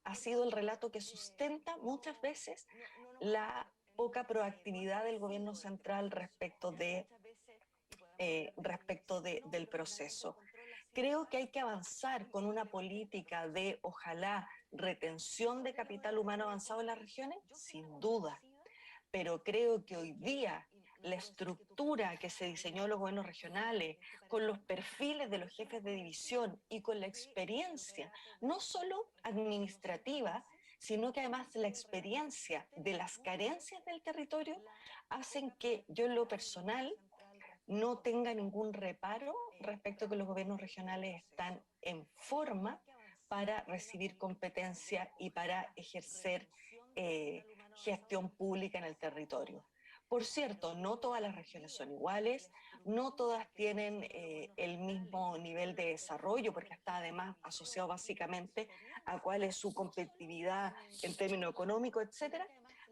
ha sido el relato que sustenta muchas veces la poca proactividad del gobierno central respecto del proceso. Creo que hay que avanzar con una política de, ojalá, retención de capital humano avanzado en las regiones, sin duda, pero creo que hoy día la estructura que se diseñó en los gobiernos regionales, con los perfiles de los jefes de división y con la experiencia, no solo administrativa, sino que además la experiencia de las carencias del territorio, hacen que yo en lo personal no tenga ningún reparo respecto a que los gobiernos regionales están en forma para recibir competencia y para ejercer gestión pública en el territorio. Por cierto, no todas las regiones son iguales, no todas tienen el mismo nivel de desarrollo, porque está además asociado básicamente a cuál es su competitividad en términos económicos, etcétera.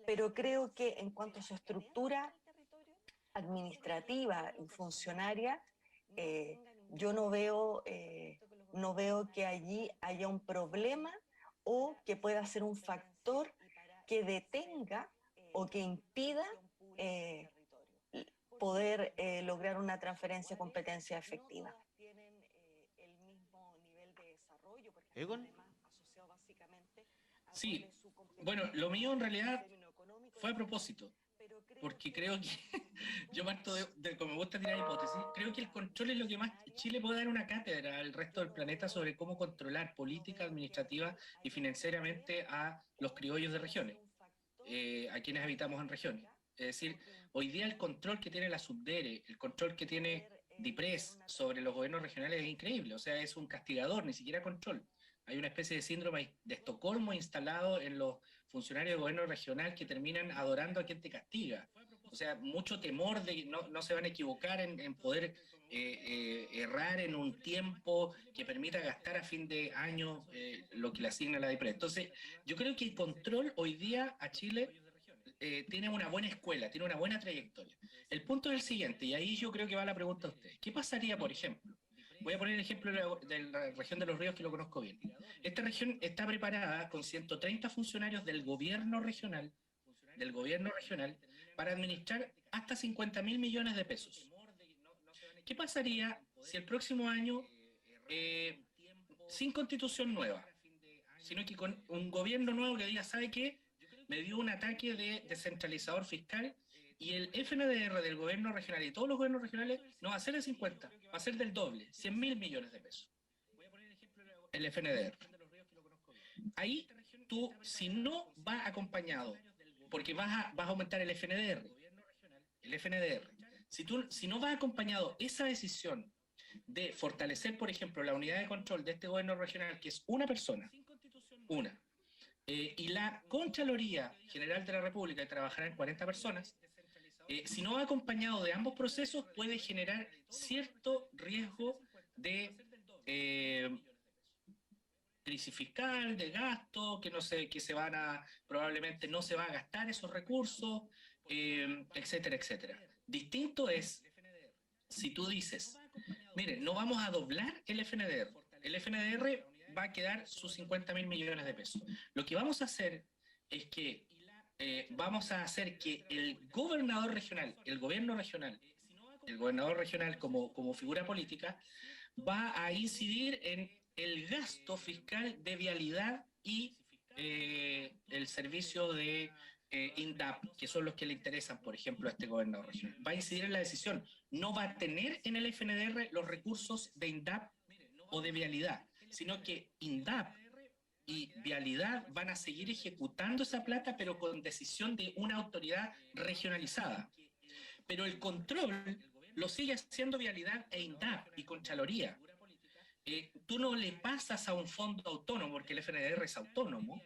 Pero creo que en cuanto a su estructura administrativa y funcionaria, yo no veo que allí haya un problema o que pueda ser un factor que detenga o que impida poder lograr una transferencia de competencia efectiva. ¿Egon? Sí, bueno, lo mío en realidad fue a propósito, porque creo que, yo parto como me gusta tirar hipótesis, creo que el control es lo que más Chile puede dar una cátedra al resto del planeta sobre cómo controlar política, administrativa y financieramente a los criollos de regiones, a quienes habitamos en regiones. Es decir, hoy día el control que tiene la Subdere, el control que tiene DIPRES sobre los gobiernos regionales es increíble, o sea, es un castigador, ni siquiera control. Hay una especie de síndrome de Estocolmo instalado en los funcionarios de gobierno regional que terminan adorando a quien te castiga. O sea, mucho temor de que no se van a equivocar en poder errar en un tiempo que permita gastar a fin de año lo que le asigna la DIPRES. Entonces, yo creo que el control hoy día a Chile tiene una buena escuela, tiene una buena trayectoria. El punto es el siguiente, y ahí yo creo que va la pregunta a ustedes. ¿Qué pasaría, por ejemplo? Voy a poner el ejemplo de la región de Los Ríos, que lo conozco bien. Esta región está preparada con 130 funcionarios del gobierno regional, para administrar hasta 50.000 millones de pesos. ¿Qué pasaría si el próximo año, sin constitución nueva, sino que con un gobierno nuevo que diga, ¿sabe qué? Me dio un ataque de descentralizador fiscal y el FNDR del gobierno regional y todos los gobiernos regionales no va a ser de 50, va a ser del doble, 100.000 millones de pesos. El FNDR. Ahí tú, si no vas acompañado, porque vas a aumentar el FNDR, si no vas acompañado esa decisión de fortalecer, por ejemplo, la unidad de control de este gobierno regional, que es una persona, y la Contraloría General de la República, que trabajará en 40 personas, si no va acompañado de ambos procesos, puede generar cierto riesgo de crisis fiscal, de gasto, probablemente no se va a gastar esos recursos, etcétera, etcétera. Distinto es si tú dices, mire, no vamos a doblar el FNDR. El FNDR va a quedar sus 50.000 millones de pesos. Lo que vamos a hacer es que vamos a hacer que el gobernador regional, el gobernador regional como figura política, va a incidir en el gasto fiscal de vialidad y el servicio de INDAP, que son los que le interesan, por ejemplo, a este gobernador regional. Va a incidir en la decisión. No va a tener en el FNDR los recursos de INDAP o de vialidad, sino que INDAP y vialidad van a seguir ejecutando esa plata, pero con decisión de una autoridad regionalizada. Pero el control lo sigue haciendo vialidad e INDAP y Contraloría. Tú no le pasas a un fondo autónomo, porque el FNDR es autónomo,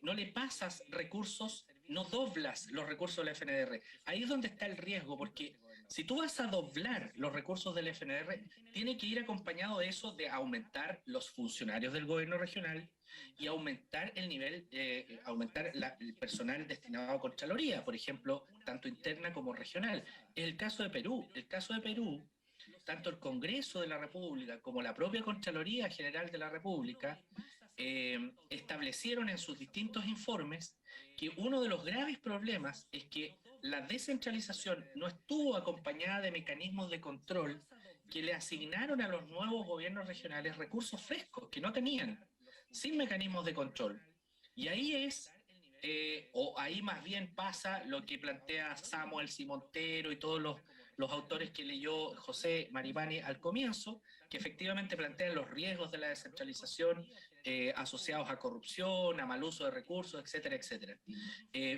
no le pasas recursos, no doblas los recursos del FNDR. Ahí es donde está el riesgo, porque si tú vas a doblar los recursos del FNDR, tiene que ir acompañado de eso, de aumentar los funcionarios del gobierno regional y aumentar el nivel, el personal destinado a Contraloría, por ejemplo, tanto interna como regional. En el caso de Perú, tanto el Congreso de la República como la propia Contraloría General de la República establecieron en sus distintos informes que uno de los graves problemas es que la descentralización no estuvo acompañada de mecanismos de control que le asignaron a los nuevos gobiernos regionales recursos frescos que no tenían, sin mecanismos de control. Y ahí ahí más bien pasa lo que plantea Samuel Simontero y todos los autores que leyó José Maripani al comienzo, que efectivamente plantean los riesgos de la descentralización asociados a corrupción, a mal uso de recursos, etcétera, etcétera.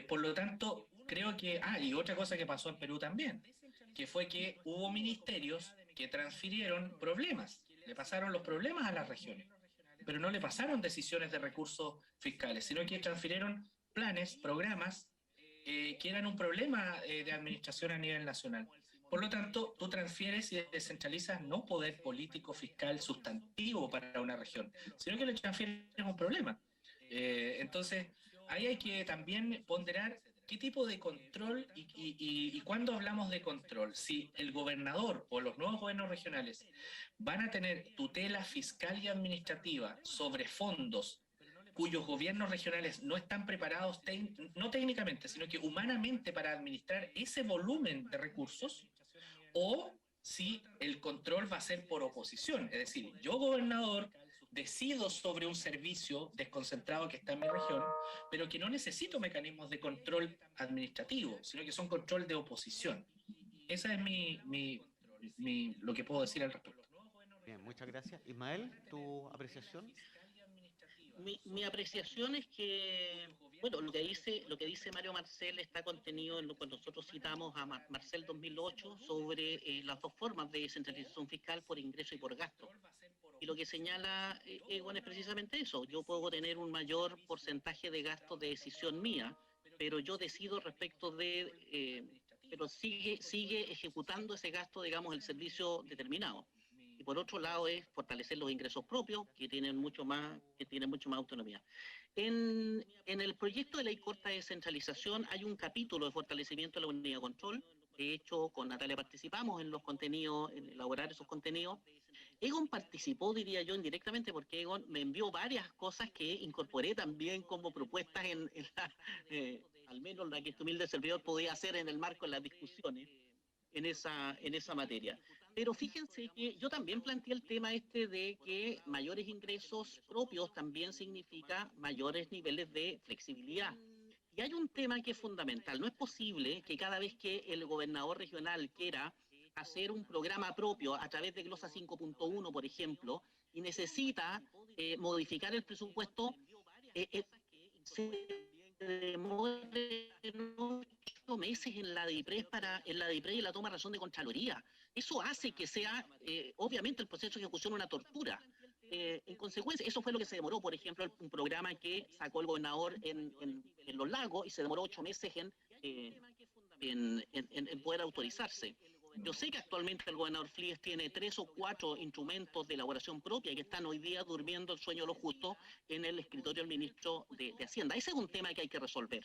Por lo tanto, creo que... y otra cosa que pasó en Perú también, que fue que hubo ministerios que transfirieron problemas, le pasaron los problemas a las regiones, pero no le pasaron decisiones de recursos fiscales, sino que transfirieron planes, programas, que eran un problema de administración a nivel nacional. Por lo tanto, tú transfieres y descentralizas no poder político, fiscal, sustantivo para una región, sino que le transfieres un problema. Entonces, ahí hay que también ponderar qué tipo de control y cuándo hablamos de control. Si el gobernador o los nuevos gobiernos regionales van a tener tutela fiscal y administrativa sobre fondos cuyos gobiernos regionales no están preparados, no técnicamente, sino que humanamente para administrar ese volumen de recursos, o si el control va a ser por oposición. Es decir, yo, gobernador, decido sobre un servicio desconcentrado que está en mi región, pero que no necesito mecanismos de control administrativo, sino que son control de oposición. Esa es lo que puedo decir al respecto. Bien, muchas gracias. Ismael, ¿tu apreciación? Mi apreciación es que, bueno, lo que dice Mario Marcel está contenido en lo que nosotros citamos a Marcel 2008 sobre las dos formas de descentralización fiscal, por ingreso y por gasto. Y lo que señala Egon es precisamente eso. Yo puedo tener un mayor porcentaje de gasto de decisión mía, pero yo decido respecto de, pero sigue ejecutando ese gasto, digamos, el servicio determinado. Y por otro lado es fortalecer los ingresos propios, que tienen mucho más autonomía. En el proyecto de ley corta de descentralización hay un capítulo de fortalecimiento de la unidad de control. De hecho, con Natalia participamos en los contenidos, en elaborar esos contenidos. Egon participó, diría yo, indirectamente, porque Egon me envió varias cosas que incorporé también como propuestas al menos la que este humilde servidor podía hacer en el marco de las discusiones en esa materia. Pero fíjense que yo también planteé el tema de que mayores ingresos propios también significa mayores niveles de flexibilidad. Y hay un tema que es fundamental. No es posible que cada vez que el gobernador regional quiera hacer un programa propio a través de Glosa 5.1, por ejemplo, y necesita modificar el presupuesto, se demore 8 meses en la DIPRES y la toma de razón de Contraloría. Eso hace que sea, obviamente, el proceso de ejecución una tortura. En consecuencia, eso fue lo que se demoró, por ejemplo, un programa que sacó el gobernador en Los Lagos y se demoró 8 meses en poder autorizarse. Yo sé que actualmente el gobernador Flies tiene 3 o 4 instrumentos de elaboración propia que están hoy día durmiendo el sueño de los justos en el escritorio del ministro de Hacienda. Ese es un tema que hay que resolver.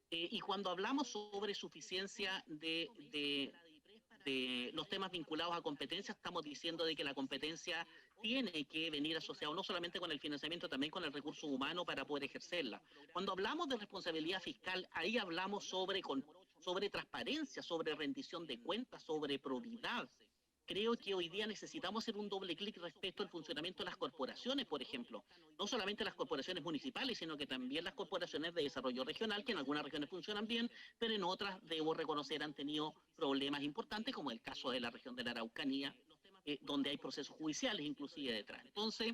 Y cuando hablamos sobre suficiencia de los temas vinculados a competencia, estamos diciendo de que la competencia tiene que venir asociado no solamente con el financiamiento, también con el recurso humano para poder ejercerla. Cuando hablamos de responsabilidad fiscal, ahí hablamos sobre transparencia, sobre rendición de cuentas, sobre probidad. Creo que hoy día necesitamos hacer un doble clic respecto al funcionamiento de las corporaciones, por ejemplo. No solamente las corporaciones municipales, sino que también las corporaciones de desarrollo regional, que en algunas regiones funcionan bien, pero en otras, debo reconocer, han tenido problemas importantes, como el caso de la región de la Araucanía, donde hay procesos judiciales inclusive detrás. Entonces,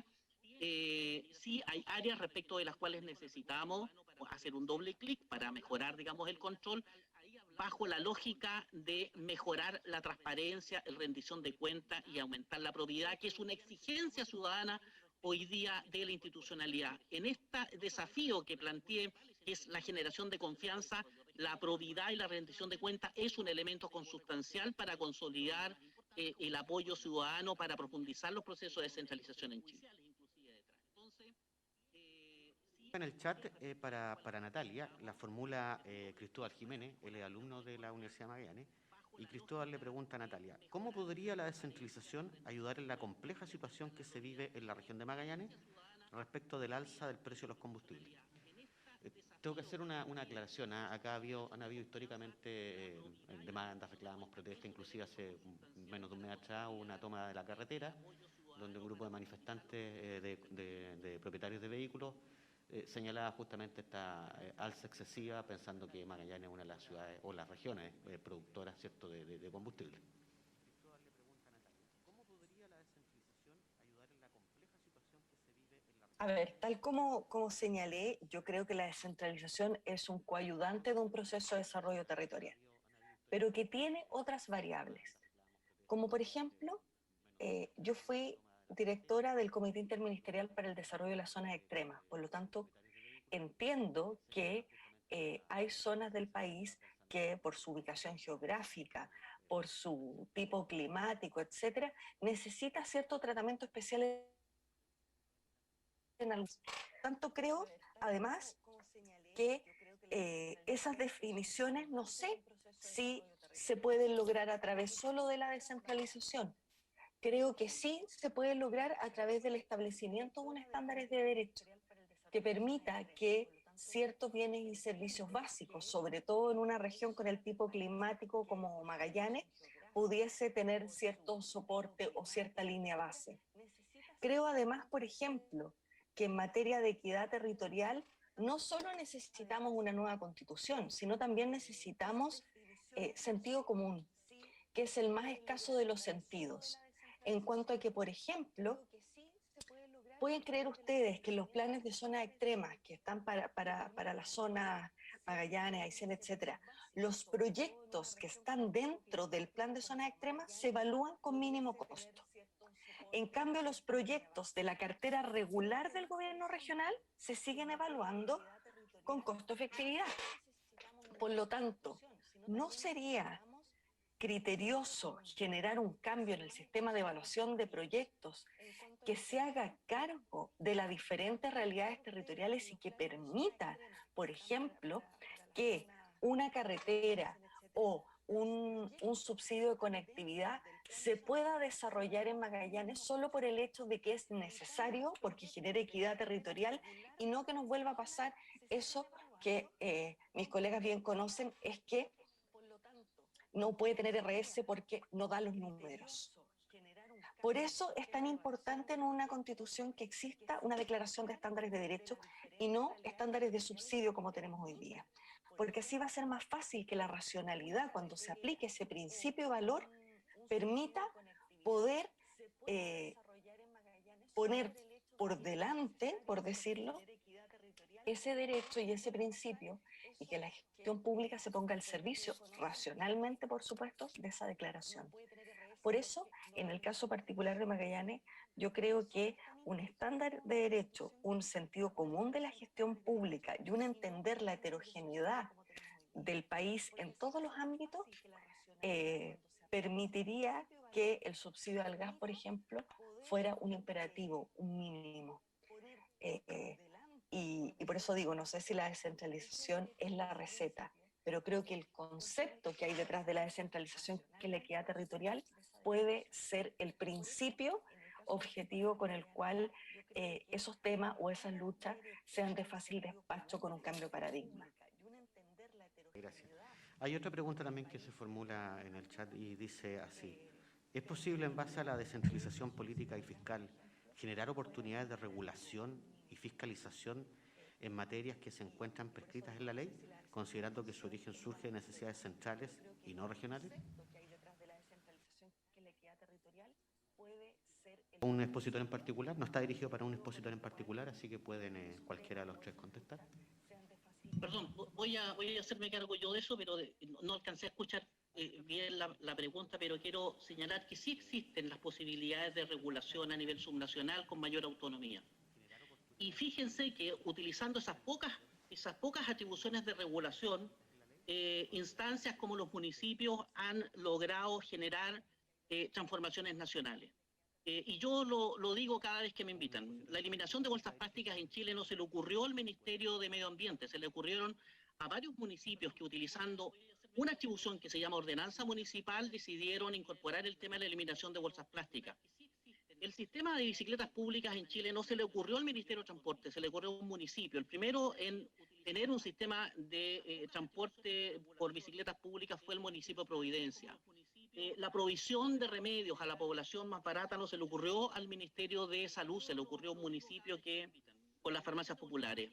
sí hay áreas respecto de las cuales necesitamos hacer un doble clic para mejorar, digamos, el control, bajo la lógica de mejorar la transparencia, la rendición de cuentas y aumentar la probidad, que es una exigencia ciudadana hoy día de la institucionalidad. En este desafío que planteé, que es la generación de confianza, la probidad y la rendición de cuentas es un elemento consustancial para consolidar el apoyo ciudadano, para profundizar los procesos de descentralización en Chile. En el chat para Natalia la formula Cristóbal Jiménez, él es alumno de la Universidad de Magallanes, y Cristóbal le pregunta a Natalia, ¿cómo podría la descentralización ayudar en la compleja situación que se vive en la región de Magallanes respecto del alza del precio de los combustibles? Tengo que hacer una aclaración. Acá han habido históricamente demandas, reclamos, protestas, inclusive hace menos de un mes atrás hubo una toma de la carretera, donde un grupo de manifestantes de propietarios de vehículos señalaba justamente esta alza excesiva, pensando que Magallanes es una de las ciudades o las regiones productoras, ¿cierto?, de combustible. ¿Cómo podría la descentralización ayudar en la compleja situación que se vive en la región? A ver, tal como señalé, yo creo que la descentralización es un coayudante de un proceso de desarrollo territorial, pero que tiene otras variables, como por ejemplo, yo fui directora del Comité Interministerial para el Desarrollo de las Zonas Extremas. Por lo tanto, entiendo que hay zonas del país que por su ubicación geográfica, por su tipo climático, etcétera, necesita cierto tratamiento especial en algunos. Tanto creo, además, que esas definiciones no sé si se pueden lograr a través solo de la descentralización. Creo que sí se puede lograr a través del establecimiento de unos estándares de derecho que permita que ciertos bienes y servicios básicos, sobre todo en una región con el tipo climático como Magallanes, pudiese tener cierto soporte o cierta línea base. Creo además, por ejemplo, que en materia de equidad territorial no solo necesitamos una nueva constitución, sino también necesitamos sentido común, que es el más escaso de los sentidos. En cuanto a que, por ejemplo, ¿pueden creer ustedes que los planes de zonas extremas que están para las zonas Magallanes, Aysén, etcétera, los proyectos que están dentro del plan de zonas extremas se evalúan con mínimo costo? En cambio, los proyectos de la cartera regular del gobierno regional se siguen evaluando con costo-efectividad. Por lo tanto, ¿no sería criterioso generar un cambio en el sistema de evaluación de proyectos que se haga cargo de las diferentes realidades territoriales y que permita, por ejemplo, que una carretera o un subsidio de conectividad se pueda desarrollar en Magallanes solo por el hecho de que es necesario, porque genera equidad territorial, y no que nos vuelva a pasar eso que mis colegas bien conocen, es que no puede tener RS porque no da los números. Por eso es tan importante en una constitución que exista una declaración de estándares de derecho y no estándares de subsidio como tenemos hoy día. Porque así va a ser más fácil que la racionalidad, cuando se aplique ese principio de valor, permita poder poner por delante, por decirlo, ese derecho y ese principio, y que la gestión pública se ponga al servicio, racionalmente, por supuesto, de esa declaración. Por eso, en el caso particular de Magallanes, yo creo que un estándar de derecho, un sentido común de la gestión pública y un entender la heterogeneidad del país en todos los ámbitos, permitiría que el subsidio al gas, por ejemplo, fuera un imperativo, un mínimo. Y por eso digo, no sé si la descentralización es la receta, pero creo que el concepto que hay detrás de la descentralización, que es la equidad territorial, puede ser el principio objetivo con el cual esos temas o esas luchas sean de fácil despacho con un cambio de paradigma. Gracias. Hay otra pregunta también que se formula en el chat y dice así: ¿es posible, en base a la descentralización política y fiscal, generar oportunidades de regulación y fiscalización en materias que se encuentran prescritas en la ley, considerando que su origen surge de necesidades centrales y no regionales? ¿Un expositor en particular? No está dirigido para un expositor en particular, así que pueden cualquiera de los tres contestar. Perdón, voy a hacerme cargo yo de eso, pero no alcancé a escuchar bien la pregunta, pero quiero señalar que sí existen las posibilidades de regulación a nivel subnacional con mayor autonomía. Y fíjense que utilizando esas pocas atribuciones de regulación, instancias como los municipios han logrado generar transformaciones nacionales. Y yo lo digo cada vez que me invitan. La eliminación de bolsas plásticas en Chile no se le ocurrió al Ministerio de Medio Ambiente, se le ocurrieron a varios municipios que, utilizando una atribución que se llama ordenanza municipal, decidieron incorporar el tema de la eliminación de bolsas plásticas. El sistema de bicicletas públicas en Chile no se le ocurrió al Ministerio de Transporte, se le ocurrió a un municipio. El primero en tener un sistema de transporte por bicicletas públicas fue el municipio de Providencia. La provisión de remedios a la población más barata no se le ocurrió al Ministerio de Salud, se le ocurrió a un municipio que con las farmacias populares.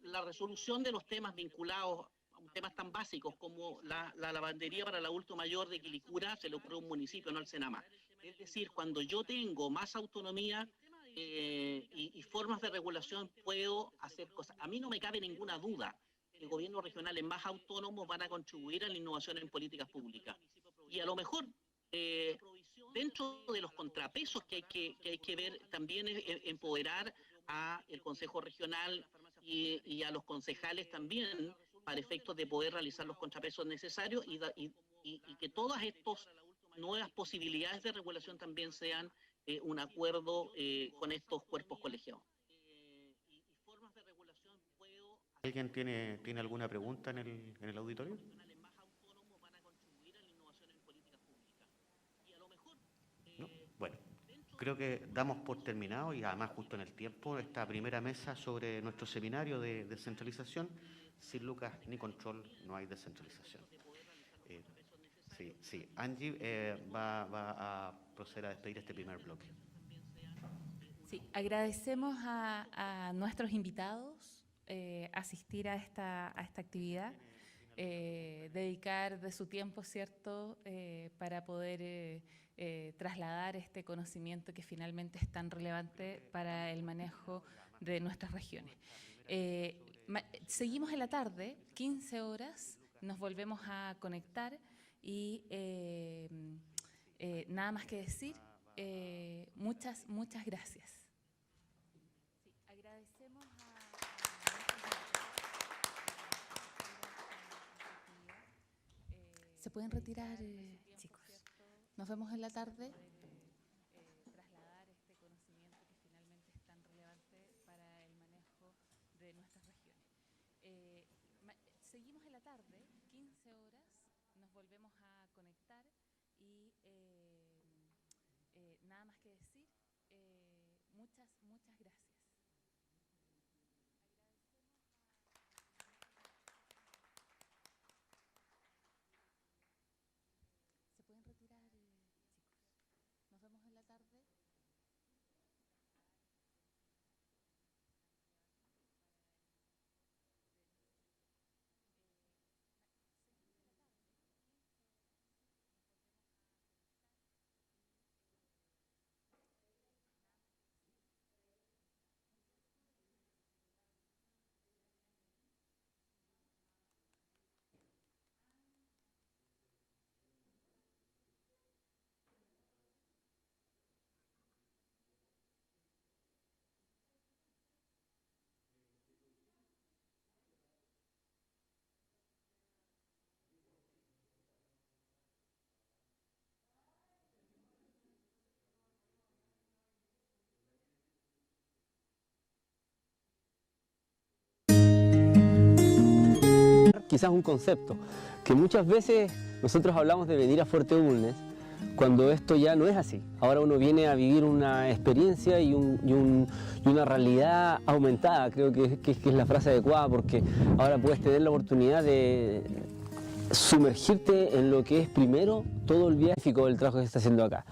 La resolución de los temas vinculados a temas tan básicos como la lavandería para el adulto mayor de Quilicura se le ocurrió a un municipio, no al Senama. Es decir, cuando yo tengo más autonomía y formas de regulación, puedo hacer cosas. A mí no me cabe ninguna duda que los gobiernos regionales más autónomos van a contribuir a la innovación en políticas públicas. Y a lo mejor, dentro de los contrapesos que hay que ver, también es empoderar al Consejo Regional y a los concejales también, para efectos de poder realizar los contrapesos necesarios y que todas estas nuevas posibilidades de regulación también sean un acuerdo con estos cuerpos colegiados. ¿Alguien tiene alguna pregunta en el auditorio? No. Bueno, Creo que damos por terminado, y además justo en el tiempo, esta primera mesa sobre nuestro seminario de descentralización. Sin Lucas ni control no hay descentralización. Sí. Angie va a proceder a despedir este primer bloque. Sí, agradecemos a nuestros invitados asistir a esta actividad, dedicar de su tiempo, ¿cierto?, para poder trasladar este conocimiento que finalmente es tan relevante para el manejo de nuestras regiones. Seguimos en la tarde, 15 horas, nos volvemos a conectar y nada más que decir, muchas gracias. Sí, agradecemos ¿Se pueden retirar, chicos? Nos vemos en la tarde. Trasladar este conocimiento que finalmente es tan relevante para el manejo de nuestras regiones. Seguimos en la tarde, 15 horas, nos volvemos a conectar y nada más que decir, muchas gracias. ¿Se pueden retirar, chicos? Nos vemos en la tarde. Quizás un concepto, que muchas veces nosotros hablamos de venir a Fuerte Bulnes, cuando esto ya no es así. Ahora uno viene a vivir una experiencia y una realidad aumentada, creo que es la frase adecuada, porque ahora puedes tener la oportunidad de sumergirte en lo que es primero todo el viaje del trabajo que se está haciendo acá.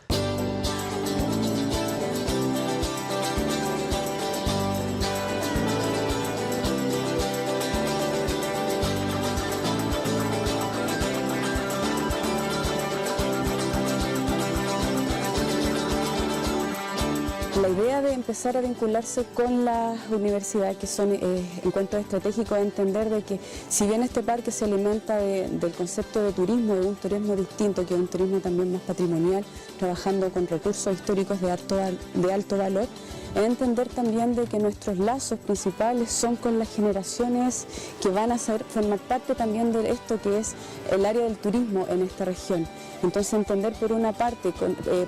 La idea de empezar a vincularse con las universidades, que son encuentros estratégicos, es entender de que si bien este parque se alimenta del concepto de turismo, de un turismo distinto, que es un turismo también más patrimonial, trabajando con recursos históricos de alto valor, es entender también de que nuestros lazos principales son con las generaciones que van a formar parte también de esto que es el área del turismo en esta región. Entonces entender por una parte,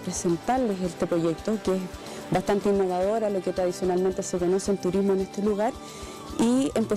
presentarles este proyecto que es bastante innovador a lo que tradicionalmente se conoce en turismo en este lugar y empezar